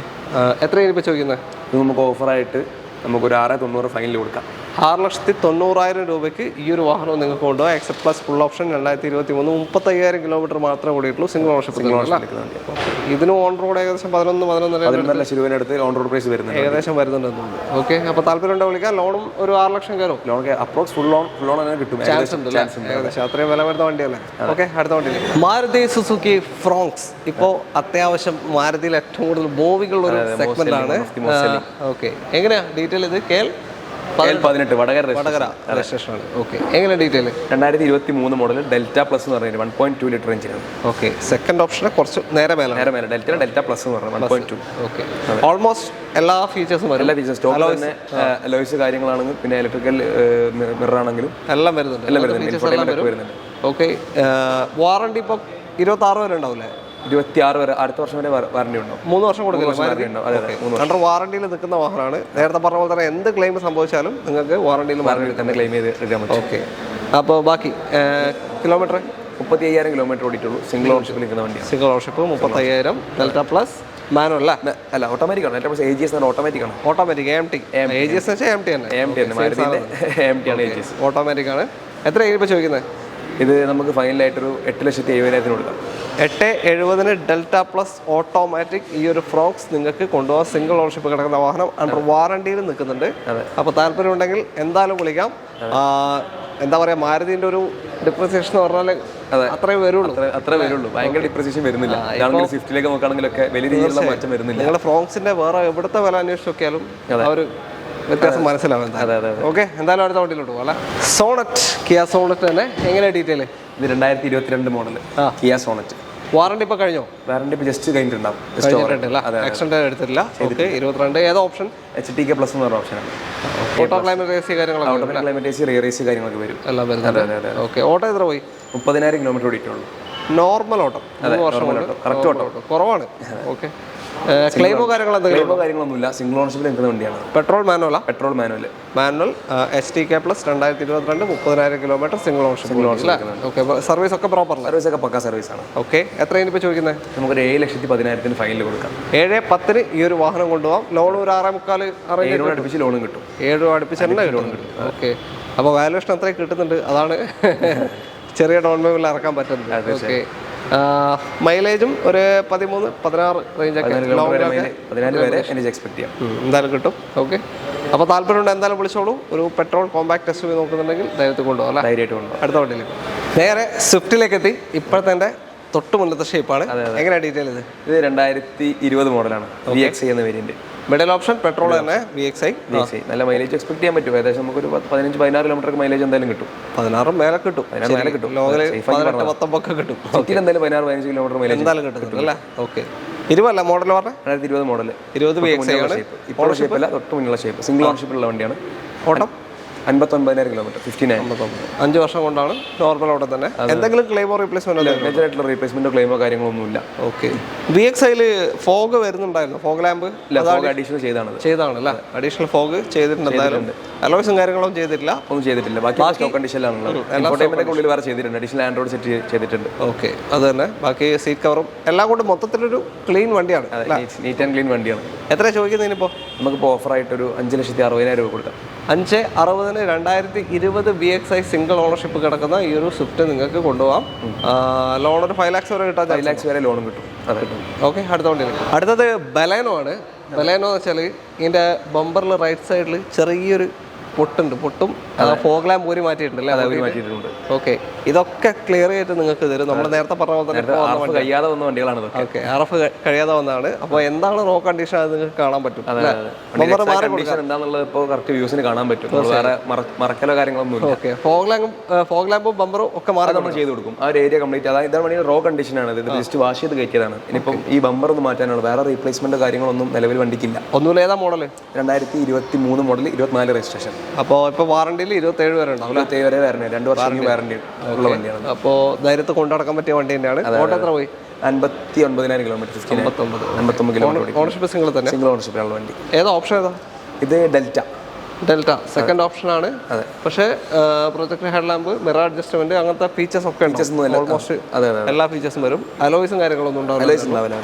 എത്രയാണ് ഇപ്പോൾ ചോദിക്കുന്നത്? ഇത് നമുക്ക് ഓഫറായിട്ട് നമുക്കൊരു 6,90,000 ഫൈനൽ കൊടുക്കാം. 6,90,000 രൂപയ്ക്ക് ഈ ഒരു വാഹനം നിങ്ങൾക്ക് കൊണ്ടുപോകാം. XZ+ ഫുൾ ഓപ്ഷൻ 2023 35,000 കിലോമീറ്റർ മാത്രമേ ഓടിയിട്ടുള്ളൂ. സിംഗിൾ ഓണർഷിപ്പ്. ഇതിന് ഓൺ റോഡ് ഏകദേശം 11-11.5 ലക്ഷം രൂപ അടുത്ത് ഓൺ റോഡ് പ്രൈസ് വരുന്നത് ഏകദേശം വരുന്നുണ്ടെന്നുണ്ട്. ഓക്കെ. അപ്പോൾ താല്പര്യം വിളിക്കാം. ലോണും ഒരു 6 ലക്ഷം കയറും. ലോൺ അപ്രോക്സ് ഫുൾ ലോൺ തന്നെ കിട്ടും. ചാൻസ് ഉണ്ട് ഏകദേശം. അത്രയും വില വരുന്ന വണ്ടിയല്ലേ? ഓക്കെ. അടുത്ത വണ്ടി മാരുതി സുസുക്കി ഫ്രോങ്സ്. ഇപ്പോൾ അത്യാവശ്യം മാരുതിയിൽ ഏറ്റവും കൂടുതൽ ബോവികളുള്ള ഒരു സെഗ്മെന്റ് ആണ്. ഓക്കെ. എങ്ങനെയാ ഡീറ്റെയിൽ? ഇത് KL18 വടകര രജിസ്ട്രേഷൻ ആണ്. ഓക്കെ. എങ്ങനെ ഡീറ്റെയിൽ? 2023 മോഡൽ ഡെൽറ്റ പ്ലസ് എന്ന് പറയുന്നത് 1.2 ലിറ്റർ എഞ്ചിനാണ്. ഓക്കെ. സെക്കൻഡ് ഓപ്ഷന് കുറച്ച് നേരെ മേലെ ഡെൽറ്റ പ്ലസ് എന്ന് പറയുന്നത് 1.2. ഓക്കെ. ഓൾമോസ്റ്റ് എല്ലാ ഫീച്ചേഴ്സും എല്ലാ ഫീച്ചേഴ്സ് സ്റ്റോക്ക് തന്നെ. അലോയ്സ് കാര്യങ്ങളാണെങ്കിൽ പിന്നെ ഇലക്ട്രിക്കൽ മിറർ ആണെങ്കിലും എല്ലാം വരുന്നുണ്ട്. ഓക്കെ. വാറണ്ടി ഇപ്പോൾ 26 വരെ ഉണ്ടാവില്ലേ? 26 വരെ. അടുത്ത വർഷം വരെ വാറണ്ടി ഉണ്ടാവും. 3 വർഷം കൊടുക്കില്ല. അണ്ടർ വാറണ്ടിയിൽ നിൽക്കുന്ന വാഹനമാണ്. നേരത്തെ പറഞ്ഞ പോലെ തന്നെ എന്ത് ക്ലെയിം സംഭവിച്ചാലും നിങ്ങൾക്ക് വാറണ്ടിയിൽ തന്നെ ക്ലെയിം ചെയ്ത് എടുക്കാൻ പറ്റും. ഓക്കെ. അപ്പോൾ ബാക്കി കിലോമീറ്റർ 35,000 കിലോമീറ്റർ ഓടിയിട്ടുള്ളൂ. സിംഗിൾ ഓണർഷിപ്പിൽ നിൽക്കുന്ന വണ്ടിയാണ്. Single ownership 35,000. Delta plus manual അല്ല ഓട്ടോമാറ്റിക് ആണ്. AGS ഓട്ടോമാറ്റിക് ആണ്. Automatic AMT. AGS വെച്ചാൽ AMT തന്നെ. AMT ആണ് AGS. ഓട്ടോമാറ്റിക് ആണ്. എത്രയാണ് ഇപ്പോൾ ചോദിക്കുന്നത്? ഇത് നമുക്ക് ഫൈനലായിട്ടൊരു 8,70,000 കൊടുക്കാം. 8,70,000 ഡെൽറ്റ പ്ലസ് ഓട്ടോമാറ്റിക് ഈ ഒരു ഫ്രോക്സ് നിങ്ങൾക്ക് കൊണ്ടുപോകാൻ. സിംഗിൾ ഓണർഷിപ്പ് കിടക്കുന്ന വാഹനം അണ്ടർ വാറണ്ടിയിൽ നിൽക്കുന്നുണ്ട്. അപ്പോൾ താല്പര്യം ഉണ്ടെങ്കിൽ എന്തായാലും വിളിക്കാം. എന്താ പറയുക, മാരുതിൻ്റെ ഒരു ഡിപ്രിസിയേഷൻ എന്ന് പറഞ്ഞാൽ അത്രേ വരുള്ളൂ. ഭയങ്കര ഡിപ്രിസിയേഷൻ വരുന്നില്ല. സ്വിഫ്റ്റിലേക്ക് നോക്കുകയാണെങ്കിലൊക്കെ വലിയ രീതിയിലുള്ള മാറ്റം വരുന്നില്ല. നിങ്ങൾ ഫ്രോക്സിന്റെ വേറെ എവിടുത്തെ വില അന്വേഷിച്ച് നോക്കിയാലും ആ ഒരു വ്യത്യാസം മനസ്സിലാവും. ഓക്കെ. എന്തായാലും അടുത്ത വണ്ടിയിലോട്ട് പോകാം അല്ലേ? സോണറ്റ്, കിയ സോണറ്റ് തന്നെ. എങ്ങനെ ഡീറ്റെയിൽ? ഇത് 2022 മോഡൽ കിയ സോണറ്റ്. വാറണ്ടി ഇപ്പോൾ കഴിഞ്ഞോ? വാറണ്ടി ഇപ്പോൾ ജസ്റ്റ് കഴിഞ്ഞിട്ടുണ്ടാവും. എക്സ്റ്റൻഡ് എടുത്തിട്ടില്ല. ഓക്കെ. 22. ഏതാ ഓപ്ഷൻ? HTK പ്ലസ് എന്ന് പറഞ്ഞ ഓപ്ഷനാണ്. ഓട്ടോ ക്ലൈമറ്റ് AC കാര്യങ്ങളൊക്കെ ക്ലൈമറ്റ് AC റിയർ AC കാര്യങ്ങളൊക്കെ വരും. എല്ലാം വരുന്നത്. ഓക്കെ. ഓട്ടോ എത്ര പോയി? 30,000 കിലോമീറ്റർ ഓടിയിട്ടുള്ളൂ. നോർമൽ ഓട്ടം. 3 വർഷം കറക്റ്റ് ഓട്ടോ കുറവാണ്. ഓക്കെ. ക്ലെയിമോ കാര്യങ്ങൾ എന്തെങ്കിലും ക്ലെയിമോ കാര്യങ്ങളൊന്നുമില്ല. സിംഗിൾ ഓണർഷിപ്പിൽ നിൽക്കുന്ന വണ്ടിയാണ്. പെട്രോൾ മാനുവലാ? Petrol manual. Manual HTK plus 2022 30,000 kilometre single ഓണർഷിപ്പ്. ഓക്കെ, സർവീസ് ഒക്കെ പ്രോപ്പർ? സർവീസ് ഒക്കെ പക്കാ സർവീസാണ്. ഓക്കെ, എത്രയാണ് ഇപ്പോൾ ചോദിക്കുന്നത്? നമുക്കൊരു 7,10,000 ഫൈനൽ കൊടുക്കാം. 7,10,000 ഈ ഒരു വാഹനം കൊണ്ടുപോകാം. ലോൺ ഒരു 6,45 7 അടുപ്പിച്ച് ലോണും കിട്ടും. 7 അടുപ്പിച്ച് തന്നെ ലോൺ കിട്ടും. ഓക്കെ, അപ്പോൾ വാല്യൂഷൻ അത്രയും കിട്ടുന്നുണ്ട്. അതാണ് ചെറിയ ഡൗൺ പേയ്മെന്റിൽ ഇറക്കാൻ പറ്റുന്നത്. ഓക്കെ, മൈലേജും ഒരു 13-16 റേഞ്ചൊക്കെ 14 വരെ എനിക്ക് എക്സ്പെക്ട് ചെയ്യാം. എന്തായാലും കിട്ടും. ഓക്കെ, അപ്പോൾ താല്പര്യമുണ്ട് എന്തായാലും വിളിച്ചോളൂ. ഒരു പെട്രോൾ കോമ്പാക്ട് SUV നോക്കുന്നുണ്ടെങ്കിൽ ധൈര്യത്തിൽ കൊണ്ടുപോകാം അല്ലേ? ധൈര്യമായിട്ട് കൊണ്ടുപോകാം. അടുത്ത വണ്ടിയിലേക്ക് നേരെ സ്വിഫ്റ്റിലേക്ക് എത്തി. ഇപ്പോഴത്തെ തൊട്ട് മുന്നത്തെ ഷേപ്പാണ്. എങ്ങനെയാണ് ഡീറ്റെയിൽ ഇത്? 2020 മോഡലാണ്. VXi എന്ന വേരിയന്റ്. മിഡിൽ ഓപ്ഷൻ പെട്രോൾ തന്നെ. VXi നല്ല മൈലേജ് എക്സ്പെക്ട് ചെയ്യാൻ പറ്റും. ഏകദേശം നമുക്കൊരു 15-16 കിലോമീറ്റർ മൈലേജ് എന്തായാലും കിട്ടും. 16 മേലെ കിട്ടും. 16 മേലെ കിട്ടും. ലോകല് 18-19 കിട്ടും. സിറ്റിയിൽ എന്തായാലും 16-15 കിലോമീറ്റർ മൈലേജ് എന്തായാലും കിട്ടും അല്ലേ? ഓക്കെ, 20 മോഡൽ പറഞ്ഞ 2020 മോഡൽ. 20 VXi ആണ്. ഇപ്പോൾ ഷേപ്പല്ല, തൊട്ട് മുന്നിലുള്ള ഷേപ്പ്. സിംഗിൾ ഓണർഷിപ്പിലുള്ള വണ്ടിയാണ്. ഓട്ടം 59,000 കിലോമീറ്റർ. 59. 5 വർഷം കൊണ്ടാണ്. നോർമൽ ഓട്ടം തന്നെ. എന്തെങ്കിലും ക്ലെയിമോ റീപ്ലേസ്മെന്റ്? മേജറായിട്ടുള്ള റീപ്ലേസ്മെന്റോ ക്ലെയിമോ കാര്യങ്ങളൊന്നും ഇല്ല. ഓക്കെ, VXiയിൽ ഫോഗ് വരുന്നുണ്ടായിരുന്നു. ഫോഗ് ലാമ്പ് അഡീഷണൽ ചെയ്താണ് അല്ലേ? അഡീഷണൽ ഫോഗ് ചെയ്തിട്ടുണ്ട്. എന്തായാലും അലോയ്സും കാര്യങ്ങളൊന്നും ചെയ്തിട്ടില്ല. ഒന്നും ചെയ്തിട്ടില്ല. ബാക്കി സ്റ്റോക്ക് കണ്ടീഷനിലാണുള്ളത്. ഇൻഫോർടൈൻമെന്റിന്റെ ഉള്ളിൽ വേറെ ചെയ്തിട്ടുണ്ട്. അഡീഷണൽ ആൻഡ്രോയിഡ് സെറ്റ് ചെയ്തിട്ടുണ്ട്. ഓക്കെ, അത് തന്നെ. ബാക്കി സീറ്റ് കവറും എല്ലാം കൊണ്ട് മൊത്തത്തിലൊരു ക്ലീൻ വണ്ടിയാണ്. നീറ്റ് ആൻഡ് ക്ലീൻ വണ്ടിയാണ്. എത്ര ചോദിക്കുന്നതിനിപ്പോൾ? നമുക്കിപ്പോൾ ഓഫറായിട്ടൊരു 5,60,000 രൂപ കൊടുക്കാം. 5,60,000 2020 VXi സിംഗിൾ ഓണർഷിപ്പ് കിടക്കുന്ന ഈ ഒരു സ്വിഫ്റ്റ് നിങ്ങൾക്ക് കൊണ്ടുപോകാം. ലോൺ ഒരു 5 lakhs വരെ കിട്ടാൻ 5 lakhs വരെ ലോണും കിട്ടും. ഓക്കെ, അടുത്ത വണ്ടി. അടുത്തത് ബലേനോ ആണ്. ബലേനോ എന്ന് വെച്ചാൽ ഇതിൻ്റെ ബമ്പറിൽ റൈറ്റ് സൈഡിൽ ചെറിയൊരു പൊട്ടും ഫോഗ് ലാമ്പ് ഊരി മാറ്റിയിട്ടുണ്ട്. ഓക്കെ, ഇതൊക്കെ ക്ലിയർ ചെയ്തിട്ട് നിങ്ങൾക്ക് തരും. നമ്മൾ നേരത്തെ പറഞ്ഞ പോലെ തന്നെ കഴിയാതെ വന്ന വണ്ടികളാണ്. ഓക്കെ, RF കഴിയാതെ വന്നതാണ്. അപ്പോൾ എന്താണ് റോ കണ്ടീഷൻ അത് നിങ്ങൾക്ക് കാണാൻ പറ്റും. എന്താണെന്നുള്ളത് ഇപ്പോൾ കറക്റ്റ് വ്യൂസിന് കാണാൻ പറ്റും. വേറെ മറക്കലോ കാര്യങ്ങളൊന്നും. ഓക്കെ, ഫോഗ് ലാമ്പും ബമ്പറും ഒക്കെ മാറി നമ്മൾ ചെയ്ത് കൊടുക്കും. ആ ഒരു ഏരിയ കംപ്ലീറ്റ്. അതായത് ഇതാണ് വണ്ടി റോ കണ്ടീഷനാണ്. ഇത് ജസ്റ്റ് വാഷ് ചെയ്ത് കയറ്റിയതാണ്. ഇനിയിപ്പം ഈ ബമ്പർ ഒന്ന് മാറ്റാനാണ്. വേറെ റീപ്ലേസ്മെന്റ് കാര്യങ്ങളൊന്നും നിലവിൽ വണ്ടിക്കില്ല. ഒന്നുമില്ല. ഏതാ മോഡൽ? 2023 model, 24 registration. അപ്പോൾ ഇപ്പോൾ വാറണ്ടിയിൽ 27 വരെ ഉണ്ടാവും. 27 വരെ വരണം. 2 വർഷം വാറണ്ടി ഉള്ള വണ്ടിയാണ്. അപ്പോൾ ധൈര്യത്തിൽ കൊണ്ടുനടക്കാൻ പറ്റിയ വണ്ടി തന്നെയാണ്. ഓട്ടോ എത്ര പോയി? 59,000 കിലോമീറ്റർ. 59 കിലോമീറ്റർ. ഓണർഷിപ്പ് സിംഗിൾ തന്നെ. സിംഗിൾ ഓണർഷിപ്പിലുള്ള വണ്ടി. ഏതാ ഓപ്ഷൻ? ഏതാ? ഇത് ഡെൽറ്റ സെക്കൻഡ് ഓപ്ഷൻ ആണ്. പക്ഷേ projector head lamp, mirror adjustment, അങ്ങനത്തെ ഫീച്ചേഴ്സ് ഒക്കെ ഓൾമോസ്റ്റ് എല്ലാ ഫീച്ചേഴ്സും വരും. അലോയ്സും കാര്യങ്ങളൊന്നും ഉണ്ടാവില്ല.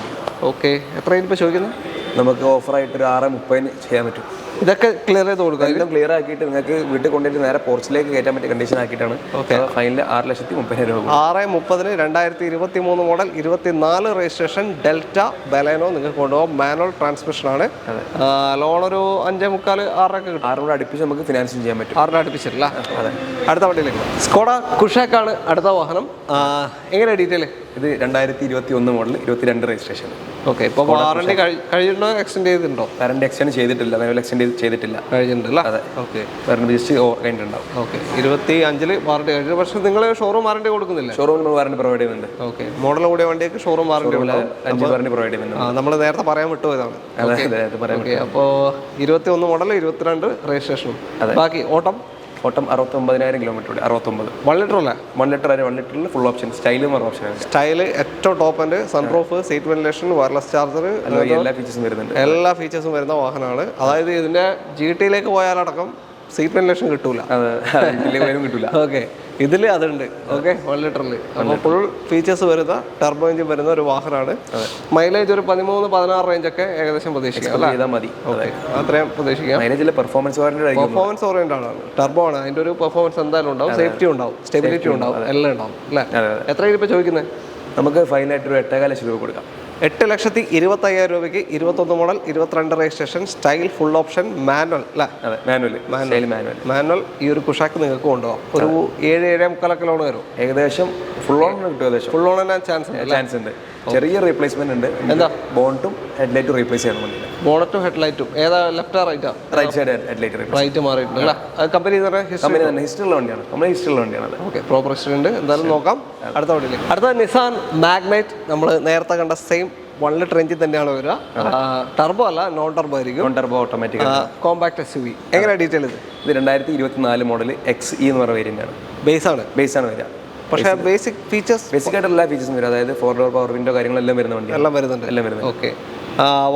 ഓക്കെ, എത്രയും ഇപ്പോൾ ചോദിക്കുന്നത്? നമുക്ക് ഓഫറായിട്ട് ഒരു 6,30 ചെയ്യാൻ പറ്റും. ഇതൊക്കെ ക്ലിയർ ചെയ്ത് കൊടുക്കുക. എല്ലാം ക്ലിയർ ആക്കിയിട്ട് നിങ്ങൾക്ക് വീട്ടിൽ കൊണ്ടുപോയിട്ട് നേരെ പോർച്ചിലേക്ക് കയറ്റാൻ പറ്റിയ കണ്ടീഷൻ ആക്കിയിട്ടാണ്. ഫൈനൽ 6,30,000 രൂപ. 6,30,000 2023 മോഡൽ 24 രജിസ്ട്രേഷൻ ഡെൽറ്റ ബലേനോ നിങ്ങൾക്ക് കൊണ്ടുപോകാം. മാനുവൽ ട്രാൻസ്മിഷൻ ആണ്. ലോൺ ഒരു 5.25 6 കിട്ടും. 6 അടുപ്പിച്ച് നമുക്ക് ഫിനാൻസിങ് ചെയ്യാൻ പറ്റും. 6 അടുപ്പിച്ചിട്ടില്ല. അടുത്ത വണ്ടിയിലേക്ക് സ്കോഡ കുഷാക്കാണ് അടുത്ത വാഹനം. എങ്ങനെയാണ് ഡീറ്റെയിൽ? ഇത് 2021 മോഡൽ 22 രജിസ്ട്രേഷൻ. ഓക്കെ, ഇപ്പോൾ വാറണ്ടി കഴിഞ്ഞിട്ടുണ്ടോ? എക്സ്റ്റെൻഡ് ചെയ്തിട്ടുണ്ടോ? വാറണ്ടി എക്സ്റ്റെൻഡ് ചെയ്തിട്ടില്ല. എക്സ്റ്റെൻഡ് ചെയ്തിട്ടില്ല. കഴിഞ്ഞിട്ടുണ്ടല്ലോ. അതെ. ഓക്കെ, വാറണ്ടി ജസ്റ്റ് കഴിഞ്ഞിട്ടുണ്ടാവും. ഓക്കെ, 25 വാറണ്ടി കഴിഞ്ഞു. പക്ഷേ നിങ്ങൾ ഷോറൂം വാറണ്ടി കൊടുക്കുന്നില്ല? ഷോറൂമിൽ വാറണ്ടി പ്രൊവൈഡ് ചെയ്യുന്നുണ്ട്. ഓക്കെ, മോഡൽ കൂടിയ വണ്ടിക്ക് ഷോറൂം വാറണ്ടി 5 വാറണ്ടി പ്രൊവൈഡ് ചെയ്യുന്നുണ്ട്. നമ്മൾ നേരത്തെ പറയാൻ വിട്ടുപോയതാണ്. ഓക്കെ, അപ്പോൾ 21 മോഡൽ 22 രജിസ്ട്രേഷനും. ബാക്കി ഓട്ടം 69,000 കിലോമീറ്റർ. 69. 1 ലിറ്റർ അല്ലേ? 1 ലിറ്റർ 1 ലിറ്ററിൽ ഫുൾ ഓപ്ഷൻ. സ്റ്റൈലും ഓപ്ഷൻ. സ്റ്റൈല് ഏറ്റവും top and sunroof, seat ventilation, wireless charger, എല്ലാ ഫീച്ചേഴ്സും വരുന്നുണ്ട്. എല്ലാ ഫീച്ചേഴ്സും വരുന്ന വാഹനമാണ്. അതായത് ഇതിന്റെ GT പോയാലടക്കം സീറ്റ് വെന്റിലേഷൻ കിട്ടൂല. കിട്ടൂല. ഓക്കെ, ഇതിൽ അതുണ്ട്. ഓക്കെ, 1 ലിറ്ററിൽ അപ്പോൾ ഫുൾ ഫീച്ചേഴ്സ് വരുന്ന ടർബോ എഞ്ചിൻ വരുന്ന ഒരു വാഹനമാണ്. മൈലേജ് ഒരു 13-16 റേഞ്ചൊക്കെ ഏകദേശം പ്രതീക്ഷിക്കാം. അത്രയും പ്രതീക്ഷിക്കാം. പെർഫോമൻസ് ഓറിയന്റഡ് ആണ്. ടർബോ ആണ്. അതിന്റെ ഒരു പെർഫോമൻസ് എന്തായാലും ഉണ്ടാവും. സേഫ്റ്റി ഉണ്ടാവും, സ്റ്റെബിലിറ്റി ഉണ്ടാവും, എല്ലാം ഉണ്ടാവും അല്ലേ? എത്രയാണ് ഇപ്പോൾ ചോദിക്കുന്നത്? നമുക്ക് ഫൈനലായിട്ട് ഒരു 8.5 ലക്ഷം രൂപ കൊടുക്കാം. 8,25,000 രൂപയ്ക്ക് 21 model 22 registration style full option manual manual ഈ ഒരു കുഷാക്ക് നിങ്ങൾക്ക് കൊണ്ടുപോകാം. ഒരു 7-7.25 ലോൺ വരും. ഏകദേശം ഫുൾ ഓൺ കിട്ടും. ഫുൾ ഓൺ തന്നെ ചാൻസ് ഉണ്ട്. ചെറിയ റീപ്ലേസ്മെന്റ് ഉണ്ട്. എന്താ? ബോണ്ടും ഹെഡ്ലൈറ്റും റീപ്ലേസ് ചെയ്യണം. ബോണറ്റും ഹെഡ്ലൈറ്റും ഏതാ? ലെഫ്റ്റാ റൈറ്റാ? റൈറ്റ് സൈഡ് ഹെഡ്ലൈറ്റ് റൈറ്റ് മാറിയിട്ടുണ്ട് അല്ലേ? കമ്പനി തന്നെ ഹിസ്റ്ററിയുള്ള വണ്ടിയാണ്. നമ്മുടെ ഹിസ്റ്ററിയുള്ള വണ്ടിയാണ്. ഓക്കെ, പ്രോപ്പർ ഹിസ്റ്ററി ഉണ്ട്. എന്തായാലും നോക്കാം. അടുത്ത വണ്ടിയിലേക്ക്. അടുത്ത നിസാൻ മാഗ്നൈറ്റ്. നമ്മൾ നേരത്തെ കണ്ട സെയിം 1 ലിറ്റർ എഞ്ചിൻ തന്നെയാണ് വരിക. ടർബോ അല്ല, നോൺ ടർബോ ആയിരിക്കും. Non turbo automatic compact SUV. എങ്ങനെയാണ് ഡീറ്റെയിൽ? ഇത് 2024 മോഡൽ XE എന്ന് പറയുന്ന വേരിയന്റ് ആണ്. ബേസ് ആണ് വരിക. പക്ഷേ ബേസിക് ആയിട്ട് എല്ലാ ഫീച്ചേഴ്സും വരും. അതായത് 4 ഡോർ പവർ വിൻഡോ കാര്യങ്ങളെല്ലാം വരുന്ന വണ്ടി. എല്ലാം വരുന്നുണ്ട്. ഓക്കെ,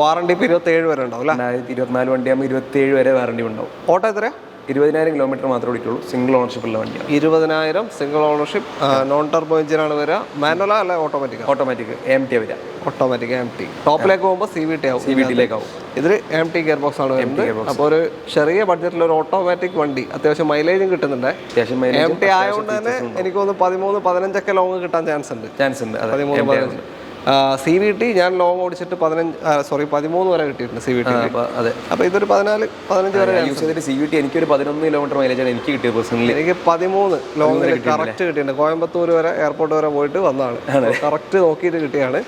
വാറണ്ടി ഇപ്പോൾ 27 വരെ ഉണ്ടാവും അല്ലേ? 2024 വണ്ടിയാകുമ്പോൾ 27 വരെ വാറണ്ടി ഉണ്ടാവും. ഓട്ടോ എത്രയാണ്? 20,000 കിലോമീറ്റർ മാത്രമേ ഓടിക്കുള്ളൂ. സിംഗിൾ ഓണർഷിപ്പുള്ള വണ്ടിയാണ്. 20,000 സിംഗിൾ ഓണർഷിപ്പ്, നോൺ ടർബോ എഞ്ചിനാണ് വരിക. മാനുവലാ അല്ല ഓട്ടോമാറ്റിക്? ഓട്ടോമാറ്റിക് MT വരിക. Automatic MT. ടോപ്പിലേക്ക് പോകുമ്പോൾ CVT ആവും. CVT-ലേക്കാവും. ഇതിൽ MT ഗിയർ ബോക്സ് ആണ് വരുന്നത്. അപ്പോൾ ഒരു ചെറിയ ബഡ്ജറ്റിൽ ഒരു ഓട്ടോമാറ്റിക് വണ്ടി അത്യാവശ്യം മൈലേജും കിട്ടുന്നുണ്ട്. MT ആയതുകൊണ്ട് തന്നെ എനിക്ക് തോന്നുന്നു 13-15 ഒക്കെ ലോങ് കിട്ടാൻ ചാൻസ് ഉണ്ട്. 13-15. CVT ഞാൻ ലോങ് ഓടിച്ചിട്ട് 13 വരെ കിട്ടിയിട്ടുണ്ട് CVT. അപ്പോൾ ഇതൊരു 14-15 വരെ യൂസ് ചെയ്തിട്ട് CVT എനിക്കൊരു 11 കിലോമീറ്റർ മൈലേജാണ് എനിക്ക് കിട്ടിയത് പേഴ്സണലി. എനിക്ക് 13 ലോങ്ങിൽ കറക്റ്റ് കിട്ടിയിട്ടുണ്ട്. കോയമ്പത്തൂർ വരെ എയർപോർട്ട് വരെ പോയിട്ട് വന്നതാണ്. കറക്റ്റ് നോക്കിയിട്ട് കിട്ടിയാണ്.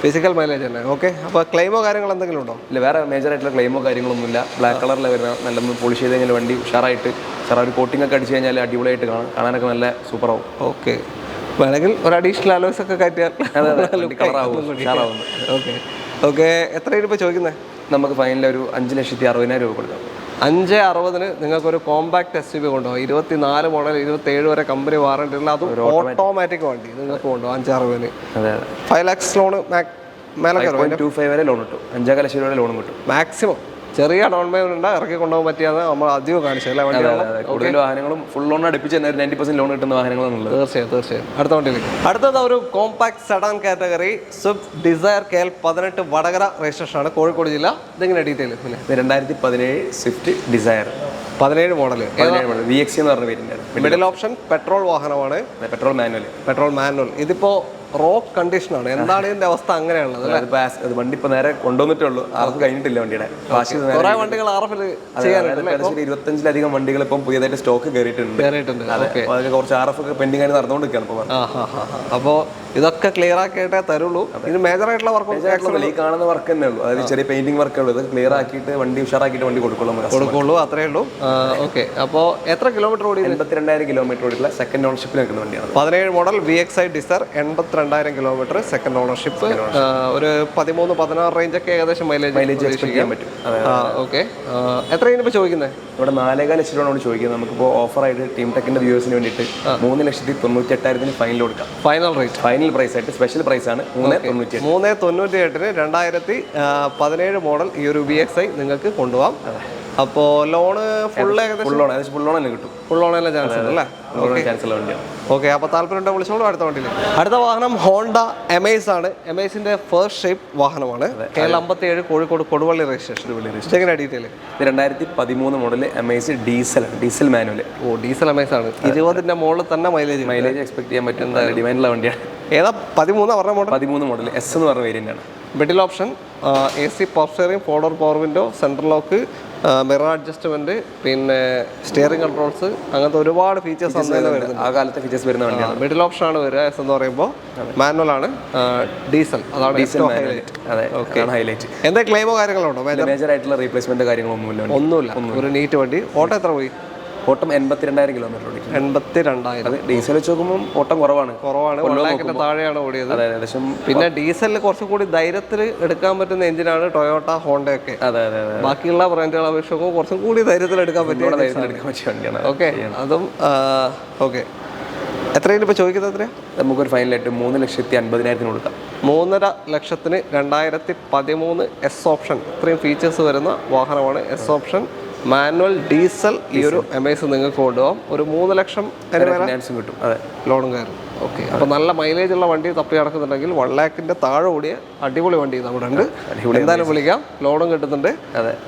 ഫിസിക്കൽ മൈലേജ് തന്നെ. ഓക്കെ. അപ്പോൾ ക്ലെയിമോ കാര്യങ്ങൾ എന്തെങ്കിലും ഉണ്ടോ? ഇല്ല, വേറെ മേജർ ആയിട്ടുള്ള ക്ലെയിമോ കാര്യങ്ങളൊന്നുമില്ല. ബ്ലാക്ക് കളറിൽ വരുന്ന നല്ല പോളിഷ് ചെയ്ത് കഴിഞ്ഞാൽ വണ്ടി ഉഷാറായിട്ട് ഒരു കോട്ടിംഗ് ഒക്കെ അടിച്ച് കഴിഞ്ഞാൽ അടിപൊളിയായിട്ട് കാണാനൊക്കെ നല്ല സൂപ്പറാവും. ഓക്കെ. വേണമെങ്കിൽ ഒരു അഡീഷണൽ അലോയ്സ് ഒക്കെ കയറ്റിയാൽ ഓക്കെ. എത്രയാണ് ഇപ്പോൾ ചോദിക്കുന്നത്? നമുക്ക് ഫൈനൽ ഒരു 5,60,000 രൂപ കൊടുക്കാം. 5,60,000 നിങ്ങൾക്കൊരു കോമ്പാക്ട് SUV കൊണ്ടുപോകും. 24 മോഡൽ 27 വരെ കമ്പനി വാറണ്ടി ഉള്ള അതും ഓട്ടോമാറ്റിക് വണ്ടി നിങ്ങൾക്ക് കൊണ്ടുപോകും 5,60,000. 5 lakhs ലോൺ മേലെ 5.25 വരെ ലോൺ കിട്ടും. 5.5 ലക്ഷം രൂപ ലോൺ കിട്ടും മാക്സിമം. ചെറിയ ഡൗൺ പേയ്മെന്റ് ഉണ്ട്, ഇറക്കി കൊണ്ടുപോകാൻ പറ്റിയാണ് നമ്മൾ അധികം കാണിച്ചല്ലേ വണ്ടി. കൂടുതൽ വാഹനങ്ങളും ഫുൾ ലോൺ അടുപ്പിച്ച് തന്നെ 90% ലോൺ കിട്ടുന്ന വാഹനങ്ങളാണുള്ളത്. തീർച്ചയായും. അടുത്ത വണ്ടിയിലേക്ക്. അടുത്തത് ഒരു compact sedan category Swift Dzire KL 18 Vadakara registration ആണ്, കോഴിക്കോട് ജില്ല. ഇതെങ്ങനെ detail? 2017 Swift Dzire 17 model VXC എന്ന് പറഞ്ഞ പേരിൻ്റെ. മിഡിൽ ഓപ്ഷൻ പെട്രോൾ വാഹനമാണ്. Petrol manual. ഇതിപ്പോ റോക്ക് കണ്ടീഷനാണ്. എന്താണ് ഇതിന്റെ അവസ്ഥ? അങ്ങനെയാണുള്ളത് അല്ലേ? വണ്ടി ഇപ്പൊ നേരെ കൊണ്ടുവന്നിട്ടേ ഉള്ളൂ. ആർക്കും കഴിഞ്ഞിട്ടില്ല വണ്ടിയുടെ. കുറെ വണ്ടികൾ RF ചെയ്യാനുണ്ട്. 25-ലധികം വണ്ടികൾ ഇപ്പം പുതിയതായിട്ട് സ്റ്റോക്ക് കയറിയിട്ടുണ്ട്. അതൊക്കെ കുറച്ച് RF ഒക്കെ പെൻഡിങ് ആയിട്ട് നടന്നുകൊണ്ടിരിക്കുകയാണ് ഇപ്പോൾ. അപ്പോൾ ഇതൊക്കെ ക്ലിയർ ആക്കിയിട്ടേ തരുള്ളൂ. ഇത് മേജർ ആയിട്ടുള്ള വർക്ക് ഈ കാണുന്ന വർക്ക് തന്നെ ഉള്ളൂ. അതായത് ചെറിയ പെയിന്റിംഗ് വർക്ക് ഉള്ളൂ. ഇത് ക്ലിയർ ആക്കിയിട്ട് വണ്ടി ഉഷാറാക്കിയിട്ട് വണ്ടി കൊടുക്കുള്ളൂ. അത്രേ ഉള്ളൂ. ഓക്കെ. അപ്പോൾ എത്ര കിലോമീറ്റർ ഓടി? 82,000 കിലോമീറ്റർ ഓടിയിട്ടുള്ള സെക്കൻഡ് ഓണർഷിപ്പിൽ നിൽക്കുന്ന വണ്ടിയാണ്. 17 model VXI Dzire 82,000 kilometre second ownership. ഒരു 13-16 റേഞ്ച് ഒക്കെ ഏകദേശം മൈലേജ് ചെയ്യാൻ പറ്റും. ഓക്കെ. എത്രയാണ് ഇപ്പോൾ ചോദിക്കുന്നത്? ഇവിടെ 4.5 ലക്ഷം രൂപയാണ് ചോദിക്കുന്നത്. നമുക്കിപ്പോൾ ഓഫറായിട്ട് ടീം ടെക്കിന്റെ വ്യൂവേഴ്സിന് വേണ്ടിയിട്ട് 3,98,000 ഫൈനൽ കൊടുക്കാം. ഫൈനൽ പ്രൈസ് ആയിട്ട് സ്പെഷ്യൽ പ്രൈസ് ആണ് 3,98,000 2017 മോഡൽ ഈ ഒരു VXI നിങ്ങൾക്ക് കൊണ്ടുപോകാം. അപ്പോൾ ലോണ് ഫുൾ ലോൺ തന്നെ കിട്ടും. ഫുൾ ലോണെല്ലാം ചാൻസ് ഉണ്ട് അല്ലേ? ഓക്കെ. അപ്പോൾ താല്പര്യം വിളിച്ചോളൂ. അടുത്ത വണ്ടിയിൽ. അടുത്ത വാഹനം ഹോണ്ട എമേസ് ആണ്. എമേസിന്റെ ഫസ്റ്റ് ഷേപ്പ് വാഹനമാണ്. KL 57 Kozhikode Koduvally registration. എങ്ങനെ detail? 2013 model Amaze diesel manual. Diesel Amaze ആണ്. 20ന്റെ മുകളിൽ തന്നെ മൈലേജ് എക്സ്പെക്ട് ചെയ്യാൻ പറ്റുന്ന ഡിമാൻഡുള്ള വണ്ടിയാണ്. ഏതാ? 13 മോഡൽ S എന്ന് പറഞ്ഞ വേരിയന്റ് ആണ്. Middle option AC power steering, 4 door power window, central lock, mirror adjustment, പിന്നെ സ്റ്റിയറിംഗ് കൺട്രോൾസ്, അങ്ങനത്തെ ഒരുപാട് ഫീച്ചേഴ്സ് ആ കാലത്തെ ഫീച്ചേഴ്സ് വരുന്ന വണ്ടിയാണ്. മിഡിൽ ഓപ്ഷൻ ആണ് വരിക. S എന്ന് പറയുമ്പോൾ മാനുവൽ ആണ്. ഡീസൽ, അതാണ് ഹൈലൈറ്റ്. എന്താ ക്ലെയിമോ കാര്യങ്ങളുണ്ടോ? മേജർ ആയിട്ടുള്ള റീപ്ലേസ്മെന്റ് ഒന്നുമില്ല. ഒരു നീറ്റ് വണ്ടി. ഓട്ടോ എത്ര പോയി? ഓട്ടം 82,000 കിലോമീറ്റർ ഓടി. 82,000. ഡീസൽ വെച്ച് നോക്കുമ്പോൾ ഓട്ടം കുറവാണ്. 1 ലാഖിന്റെ താഴെയാണ് ഓടിയത്. പിന്നെ ഡീസലിൽ കുറച്ചും കൂടി ധൈര്യത്തിൽ എടുക്കാൻ പറ്റുന്ന എഞ്ചിനാണ് ടൊയോട്ട, ഹോണ്ടയൊക്കെ. ബാക്കിയുള്ള ബ്രാൻഡുകളെ അപേക്ഷിച്ച് കുറച്ചും കൂടി ധൈര്യത്തിൽ എടുക്കാൻ പറ്റിയ വണ്ടിയാണ്. ഓക്കെ. അതും ഓക്കെ. എത്രയാണ് ഇപ്പോൾ ചോദിക്കുന്നത്? എത്രയാണ്? നമുക്കൊരു ഫൈനലായിട്ട് 3,50,000 കൊടുക്കാം. 3.5 ലക്ഷത്തിന് 2013 S ഓപ്ഷൻ. ഇത്രയും ഫീച്ചേഴ്സ് വരുന്ന വാഹനമാണ്. S option manual diesel. ഈ ഒരു എമേസ് നിങ്ങൾക്ക് കൊണ്ടുപോകാം. ഒരു 3 ലക്ഷം കിട്ടും. ലോണും കയറും. ഓക്കെ. അപ്പോൾ നല്ല മൈലേജ് ഉള്ള വണ്ടി തപ്പി നടക്കുന്നുണ്ടെങ്കിൽ 1 ലാഖിന്റെ താഴെ ഓടിയ അടിപൊളി വണ്ടി നമ്മുടെ ഉണ്ട്. എന്തായാലും വിളിക്കാം. ലോണും കിട്ടുന്നുണ്ട്.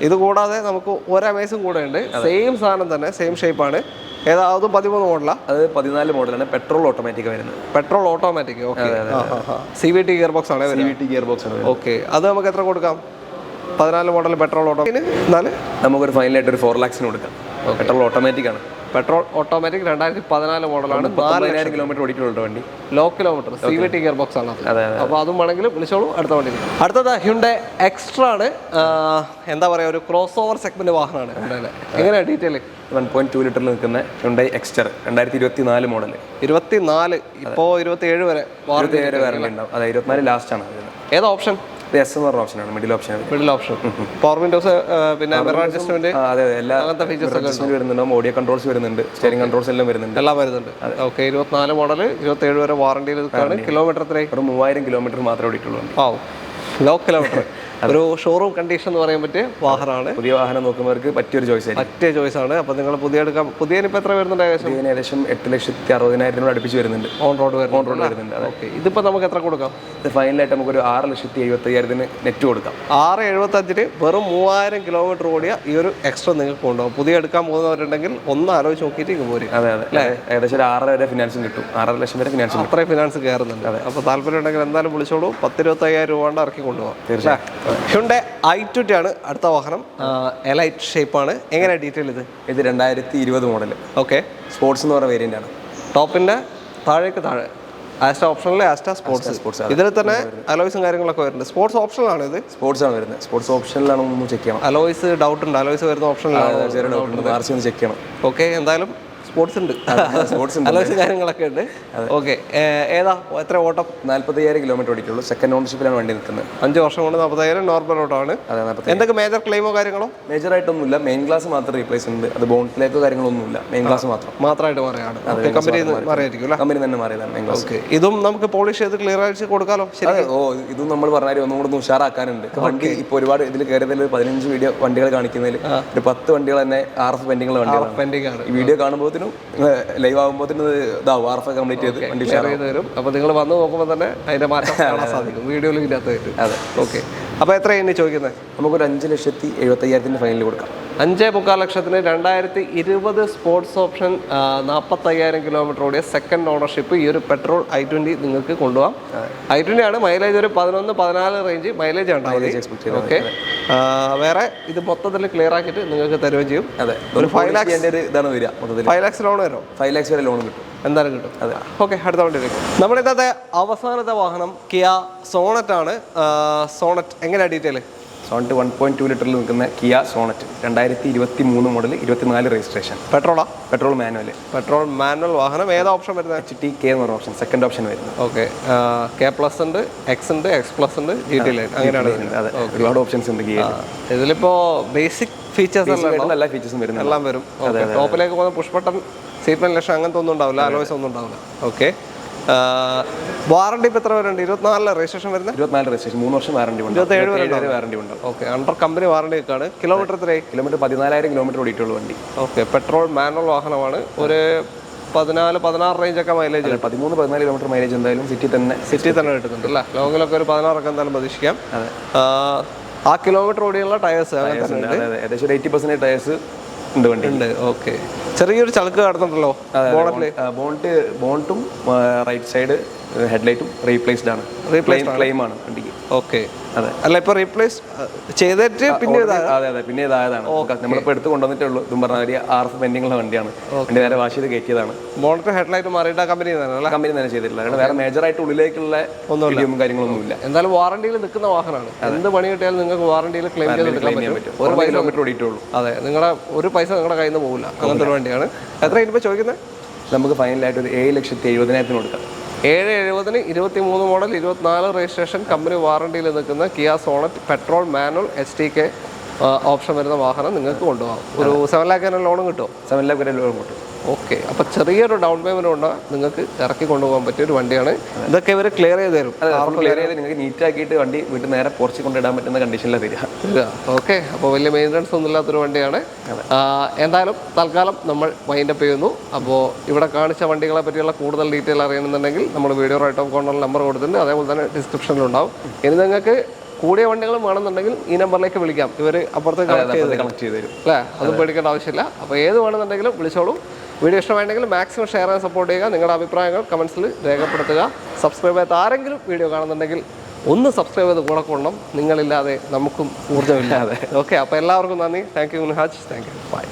ഇത് കൂടാതെ നമുക്ക് ഒരു എമേസും കൂടെ ഉണ്ട്. സെയിം സാധനം തന്നെ, സെയിം ഷേപ്പാണ്. ഏതാതും 13 മോഡലാണ്. അത് 14 മോഡലാണ്. പെട്രോൾ ഓട്ടോമാറ്റിക് വരുന്നത്. Petrol automatic. Okay. CVT gear box ആണ്. ഓക്കെ. അത് നമുക്ക് എത്ര കൊടുക്കാം? 14 മോഡൽ പെട്രോൾ ഓട്ടോമാറ്റിക്. എന്നാൽ നമുക്കൊരു ഫൈനലായിട്ട് ഒരു 4 lakhs കൊടുക്കാം. പെട്രോൾ ഓട്ടോമാറ്റിക് ആണ്. പെട്രോൾ ഓട്ടോമാറ്റിക് 2014 മോഡലാണ്. 4,000 കിലോമീറ്റർ ഓടിയിട്ടുള്ള വണ്ടി. Low kilometre. CVT gear box ആണ്. അപ്പോൾ അതും വേണമെങ്കിൽ വിളിച്ചോളൂ. അടുത്ത വണ്ടി. അടുത്തത് ഹ്യുണ്ടൈ എക്സ്ട്രാ ആണ്. എന്താ പറയുക, ഒരു ക്രോസ് ഓവർ സെഗ്മെന്റ് വാഹനമാണ്. എങ്ങനെയാണ് ഡീറ്റെയിൽ? 1.2 ലിറ്ററിൽ നിൽക്കുന്ന ഹ്യുണ്ടൈ എക്സ്റ്റർ 2024 മോഡൽ. 24 ഇപ്പോൾ 27 വരെ വാറണ്ടി ഉണ്ടാവും. അതെ, 24 ലാസ്റ്റ് ആണ്. ഏതാ ഓപ്ഷൻ? S എന്ന് പറഞ്ഞ ഓപ്ഷനാണ്. Middle option. പവർ വിൻഡോസ്, പിന്നെ മിറർ അഡ്ജസ്റ്റ്മെന്റ്, എല്ലാ വരുന്നുണ്ട്. ഓഡിയോ കൺട്രോൾസ് വരുന്നുണ്ട്. സ്റ്റിയറിംഗ് കൺട്രോൾസ് എല്ലാം വരുന്നുണ്ട്. ഓക്കെ. 24 മോഡൽ 27 വരെ വാറണ്ടിയിൽ നിൽക്കുകയാണ്. കിലോമീറ്റർ എത്രയായി? ഒരു 3000 കിലോമീറ്റർ മാത്രമേ ഓടിയിട്ടുള്ളൂ. Low kilometre. ഒരു ഷോറൂം കണ്ടീഷൻ എന്ന് പറയാൻ പറ്റിയ വാഹനമാണ്. പുതിയ വാഹനം നോക്കുന്നവർക്ക് പറ്റിയൊരു ചോയ്സ് ആയിരിക്കും. പറ്റിയ ചോയ്സ് ആണ്. അപ്പോൾ നിങ്ങൾ പുതിയനിപ്പോൾ എത്ര വരുന്നുണ്ട്? ഏകദേശം 8,60,000 അടുപ്പിച്ച് വരുന്നുണ്ട്. ഓൺ റോഡ് വരുന്നുണ്ട്. ഓക്കെ, ഇതിപ്പോൾ നമുക്ക് എത്ര കൊടുക്കാം? ഇത് ഫൈനലായിട്ട് നമുക്കൊരു 6,75,000 നെറ്റ് കൊടുക്കാം. 6,75 വെറും 3000 കിലോമീറ്റർ ഓടിയ ഈ ഒരു എക്സ്ട്രാ നിങ്ങൾക്ക് കൊണ്ടുപോകും. പുതിയ എടുക്കാൻ പോകുന്നവരുണ്ടെങ്കിൽ ഒന്ന് ആലോചിച്ച് നോക്കിയിട്ട് ഇങ്ങ് പോരും. അതെ. ഏകദേശം ഒരു 6 വരെ ഫിനാൻസും കിട്ടും. 6 ലക്ഷം വരെ ഫിനാൻസും. അത്രയും ഫിനാൻസ് കയറുന്നുണ്ട്. അപ്പോൾ താല്പര്യം ഉണ്ടെങ്കിൽ എന്തായാലും വിളിച്ചോളൂ. 10,25,000 രൂപ കൊണ്ട് ഇറക്കി കൊണ്ടുപോകാം. തീർച്ചയായും. ഹ്യുണ്ടായ് i20 ആണ് അടുത്ത വാഹനം. എലൈറ്റ് ഷേപ്പാണ്. എങ്ങനെയാണ് ഡീറ്റെയിൽ ഇത്? ഇത് 2020 മോഡൽ. ഓക്കെ, സ്പോർട്സ് എന്ന് പറയുന്ന വേരിയന്റ് ആണ്. ടോപ്പിന്റെ താഴേക്ക് താഴെ ആസ്റ്റ ഓപ്ഷനിലെ ആസ്റ്റ സ്പോർട്സ്. ഇതിൽ തന്നെ അലോയ്സും കാര്യങ്ങളൊക്കെ വരുന്നുണ്ട്. സ്പോർട്സ് ഓപ്ഷനിലാണ് ഇത്. സ്പോർട്സ് ആണ് വരുന്നത്. സ്പോർട്സ് ഓപ്ഷനിലാണ് ഒന്ന് ചെക്ക് ചെയ്യണം. അലോയ്സ് ഡൗട്ട് ഉണ്ട്. അലോയ്സ് വരുന്ന ഓപ്ഷനിലാണ്. ചെക്ക് ചെയ്യണം. ഓക്കെ, എന്തായാലും സ്പോർട്സ് ഉണ്ട്. അലോയ്സ് കാര്യങ്ങളൊക്കെ ഉണ്ട്. ഓക്കെ, ഏതാ എത്ര ഓട്ടം? 45,000 കിലോമീറ്റർ ഓടിക്കുള്ളൂ. സെക്കൻഡ് ഓണർഷിപ്പിലാണ് വണ്ടി നിൽക്കുന്നത്. 5 വർഷം കൊണ്ട് 40,000 നോർമൽ ഓട്ടമാണ്. എന്തൊക്കെ മേജർ ക്ലെയിമോ കാര്യങ്ങളോ? മേജർ ആയിട്ടൊന്നുമില്ല. മെയിൻ ക്ലാസ് മാത്രം റീപ്ലേസ് ഉണ്ട്. അത് ബോണ്ടിലേക്കോ കാര്യങ്ങളൊന്നുമില്ല. മെയിൻ ക്ലാസ് മാത്രമായിട്ട് മാറിയാണ്. കമ്പനി മാറിയായിരിക്കും. കമ്പനി തന്നെ മാറിയതാണ് മെയിൻ ക്ലാസ്. ഇതും നമുക്ക് പോളിഷ് ചെയ്ത് ക്ലിയർ ആയിട്ട് കൊടുക്കാമല്ലോ. ശരി. ഇതും നമ്മൾ പറഞ്ഞാൽ ഒന്നും കൂടെ ഉഷാറാക്കാനുണ്ട്. വണ്ടി ഇപ്പോൾ ഒരുപാട് ഇതിൽ കയറിയതിൽ 15 വീഡിയോ വണ്ടികൾ കാണിക്കുന്നതിൽ ഒരു 10 വണ്ടികൾ തന്നെ RF പെൻഡിങ്ങുള്ള വണ്ടികളാണ്. ഈ വീഡിയോ കാണുമ്പോഴത്തേനും ലൈവ് ആകുമ്പോഴത്തേനും ഇതാവും RF കംപ്ലീറ്റ് ചെയ്ത് വണ്ടി ചെയ്ത് തരും. അപ്പോൾ നിങ്ങൾ വന്ന് നോക്കുമ്പോൾ തന്നെ അതിന്റെ മാറ്റം കാണാൻ സാധിക്കും വീഡിയോയിൽ ഇല്ലാത്തതായിട്ട്. അതെ. ഓക്കെ, അപ്പോൾ എത്രയാണ് ചോദിക്കുന്നത്? നമുക്കൊരു 5,75,000 ഫൈനൽ കൊടുക്കാം. 5.25 ലക്ഷത്തിന് 2020 സ്പോർട്സ് ഓപ്ഷൻ 45,000 കിലോമീറ്റർ ഓടിയ സെക്കൻഡ് ഓണർഷിപ്പ് ഈ ഒരു പെട്രോൾ i20 നിങ്ങൾക്ക് കൊണ്ടുപോകാം. i20 ആണ്. മൈലേജ് ഒരു 11-14 റേഞ്ച് മൈലേജ് ഉണ്ടാവും. ഓക്കെ, വേറെ ഇത് മൊത്തത്തിൽ ക്ലിയർ ആക്കിയിട്ട് നിങ്ങൾക്ക് തരുകയും ചെയ്യും. അതെ, ഒരു 5 lakhs ഇതാണ് വരിക. 5 lakhs ലോൺ വരും. 5 lakhs വരെ ലോൺ കിട്ടും. എന്തായാലും കിട്ടും. അതെ. ഓക്കെ, അടുത്ത വണ്ടിയിലേക്ക്. നമ്മുടെ ഇന്നത്തെ അവസാനത്തെ വാഹനം കിയ സോണറ്റ് ആണ്. സോണറ്റ് എങ്ങനെയാണ് ഡീറ്റെയിൽ? സോണറ്റ് 1.2 ലിറ്ററിൽ നിൽക്കുന്ന Kia Sonet 2023 model, 24 registration. Petrol manual വാഹനം. ഏതാ ഓപ്ഷൻ വരുന്നത്? HTK എന്ന് പറഞ്ഞ ഓപ്ഷൻ, സെക്കൻഡ് ഓപ്ഷൻ വരുന്നത്. ഓക്കെ, K+ ഉണ്ട്, X ഉണ്ട്, X+ ഉണ്ട്, GT ലൈൻ, അങ്ങനെയാണ്. അതെ, ഒരുപാട് ഓപ്ഷൻസ് ഉണ്ട് കിയ. ഇതിലിപ്പോ ബേസിക് ഫീച്ചേഴ്സ് എല്ലാ ഫീച്ചേഴ്സും വരുന്നത് എല്ലാം വരും. ടോപ്പിലേക്ക് പോകുന്ന പുഷ് ബട്ടൺ, സീറ്റ് വെന്റിലേഷൻ അങ്ങനത്തെ ഒന്നും ഉണ്ടാവില്ല. അലോയ്സ് ഒന്നും ഉണ്ടാവില്ല. ഓക്കെ, വാറണ്ടി ഇപ്പോൾ എത്ര വരുന്നുണ്ട്? 24 രജിസ്ട്രേഷൻ വരുന്നത്. 24 രജിസ്ട്രേഷൻ, 3 വർഷം വാറണ്ടി ഉണ്ട്. 27 വരെ വാറണ്ടി ഉണ്ട്. ഓക്കെ, അണ്ടർ കമ്പനി വാറണ്ടി ഒക്കെയാണ്. കിലോമീറ്റർ എത്രയായി? കിലോമീറ്റർ 14,000 കിലോമീറ്റർ ഓടിയിട്ടുള്ള വണ്ടി. ഓക്കെ, പെട്രോൾ മാനുവൽ വാഹനമാണ്. ഒരു 14-16 റേഞ്ചൊക്കെ മൈലേജ്. 13-14 കിലോമീറ്റർ മൈലേജ് എന്തായാലും സിറ്റി തന്നെ കിട്ടുന്നുണ്ട് അല്ലേ? ലോങ്ങിലൊക്കെ ഒരു 16 എന്തായാലും പ്രതീക്ഷിക്കാം. ആ കിലോമീറ്റർ ഓടിയുള്ള ടയേഴ്സ് ഏകദേശം 80% ടയേഴ്സ് ഉണ്ട് വണ്ടി ഉണ്ട്. ഓക്കെ, ചെറിയൊരു ചളുക്ക് കാണുന്നുണ്ടല്ലോ ബോണ്ടും റൈറ്റ് സൈഡ് ഹെഡ്ലൈറ്റും റീപ്ലേസ്ഡ് ആണ്. ക്ലെയിം ആണ് വണ്ടിക്ക്. ഓക്കെ, അതെ. അല്ല, ഇപ്പൊ റീപ്ലേസ് ചെയ്തിട്ട് പിന്നെ പിന്നെ ഇതായതാണ്. നമ്മളിപ്പോൾ എടുത്ത് കൊണ്ടുവന്നിട്ടേ ഉള്ളൂ. ഇതും പറഞ്ഞ RF പെൻഡിങ്ങുള്ള വണ്ടിയാണ്. വണ്ടി നേരെ വാഷ് ചെയ്ത് കയറ്റിയതാണ്. ബോണ്ട് ഹെഡ്ലൈറ്റ് മാറിയിട്ട് കമ്പനി തന്നെ ചെയ്തിട്ടില്ല. വേറെ മേജറായിട്ട് ഉള്ളിലേക്കുള്ള ഒന്നും കാര്യങ്ങളൊന്നുമില്ല. എന്തായാലും വാറണ്ടിയിൽ നിൽക്കുന്ന വാഹനമാണ്. എന്ത് പണി കിട്ടിയാലും നിങ്ങൾക്ക് വാറണ്ടിയിൽ ക്ലെയിം ചെയ്ത് പറ്റും. 1 കിലോമീറ്റർ ഓടിയിട്ടുള്ളൂ. അതെ, നിങ്ങളുടെ ഒരു പൈസ നിങ്ങളുടെ കയ്യിൽ നിന്ന് പോകില്ല. അങ്ങനത്തെ ഒരു വണ്ടിയാണ്. എത്ര ഇനിയിപ്പോൾ ചോദിക്കുന്നത്? നമുക്ക് ഫൈനലായിട്ട് ഒരു 7,70,000 കൊടുക്കാം. 7,70,000 23 മോഡൽ, 24 രജിസ്ട്രേഷൻ, കമ്പനി വാറണ്ടിയിൽ നിൽക്കുന്ന Kia Sonet petrol manual HTK option വരുന്ന വാഹനം നിങ്ങൾക്ക് കൊണ്ടുപോകാം. ഒരു 7 lakh വരെ ലോണും കിട്ടും. 7 lakh വരെ ലോൺ കിട്ടും. ഓക്കെ, അപ്പോൾ ചെറിയൊരു ഡൗൺ പേയ്മെന്റ് കൊണ്ട് നിങ്ങൾക്ക് ഇറക്കി കൊണ്ടുപോകാൻ പറ്റിയ ഒരു വണ്ടിയാണ്. ഇതൊക്കെ ഇവർ ക്ലിയർ ചെയ്ത് തരും. ക്ലിയർ ചെയ്ത് നിങ്ങൾക്ക് നീറ്റാക്കിയിട്ട് വണ്ടി വീട്ടിൽ നേരെ പുറത്ത് കൊണ്ടിടാൻ പറ്റുന്ന കണ്ടീഷനിലാണ് തരിക. ഓക്കെ, അപ്പോൾ വലിയ മെയിൻ്റനൻസ് ഒന്നും ഇല്ലാത്തൊരു വണ്ടിയാണ്. എന്തായാലും തൽക്കാലം നമ്മൾ വൈൻഡപ്പ് ചെയ്യുന്നു. അപ്പോൾ ഇവിടെ കാണിച്ച വണ്ടികളെ പറ്റിയുള്ള കൂടുതൽ ഡീറ്റെയിൽ അറിയണമെന്നുണ്ടെങ്കിൽ നമ്മൾ വീഡിയോ റൈറ്റ് ഓഫ് കോർണറിൽ നമ്പർ കൊടുത്തിട്ടുണ്ട്. അതേപോലെ തന്നെ ഡിസ്ക്രിപ്ഷനിലുണ്ടാവും. ഇനി നിങ്ങൾക്ക് കൂടിയ വണ്ടികളും വേണമെന്നുണ്ടെങ്കിൽ ഈ നമ്പറിലേക്ക് വിളിക്കാം. ഇവർ അപ്പുറത്തേക്ക് കണക്ട് ചെയ്ത് തരും അല്ലേ? അതും പേടിക്കേണ്ട ആവശ്യമില്ല. അപ്പോൾ ഏത് വേണമെന്നുണ്ടെങ്കിലും വിളിച്ചോളൂ. വീഡിയോ ഇഷ്ടമായിട്ടുണ്ടെങ്കിൽ മാക്സിമം ഷെയർ ചെയ്യാൻ സപ്പോർട്ട് ചെയ്യുക. നിങ്ങളുടെ അഭിപ്രായങ്ങൾ കമൻസിൽ രേഖപ്പെടുത്തുക. സബ്സ്ക്രൈബ് ചെയ്യാത്ത ആരെങ്കിലും വീഡിയോ കാണുന്നുണ്ടെങ്കിൽ ഒന്ന് സബ്സ്ക്രൈബ് ചെയ്ത് കൂടെ കൊള്ളണം. നിങ്ങളില്ലാതെ നമുക്കും ഊർജ്ജമില്ലാതെ. ഓക്കെ, അപ്പോൾ എല്ലാവർക്കും നന്ദി. Thank you Munhaj. Thank you. By.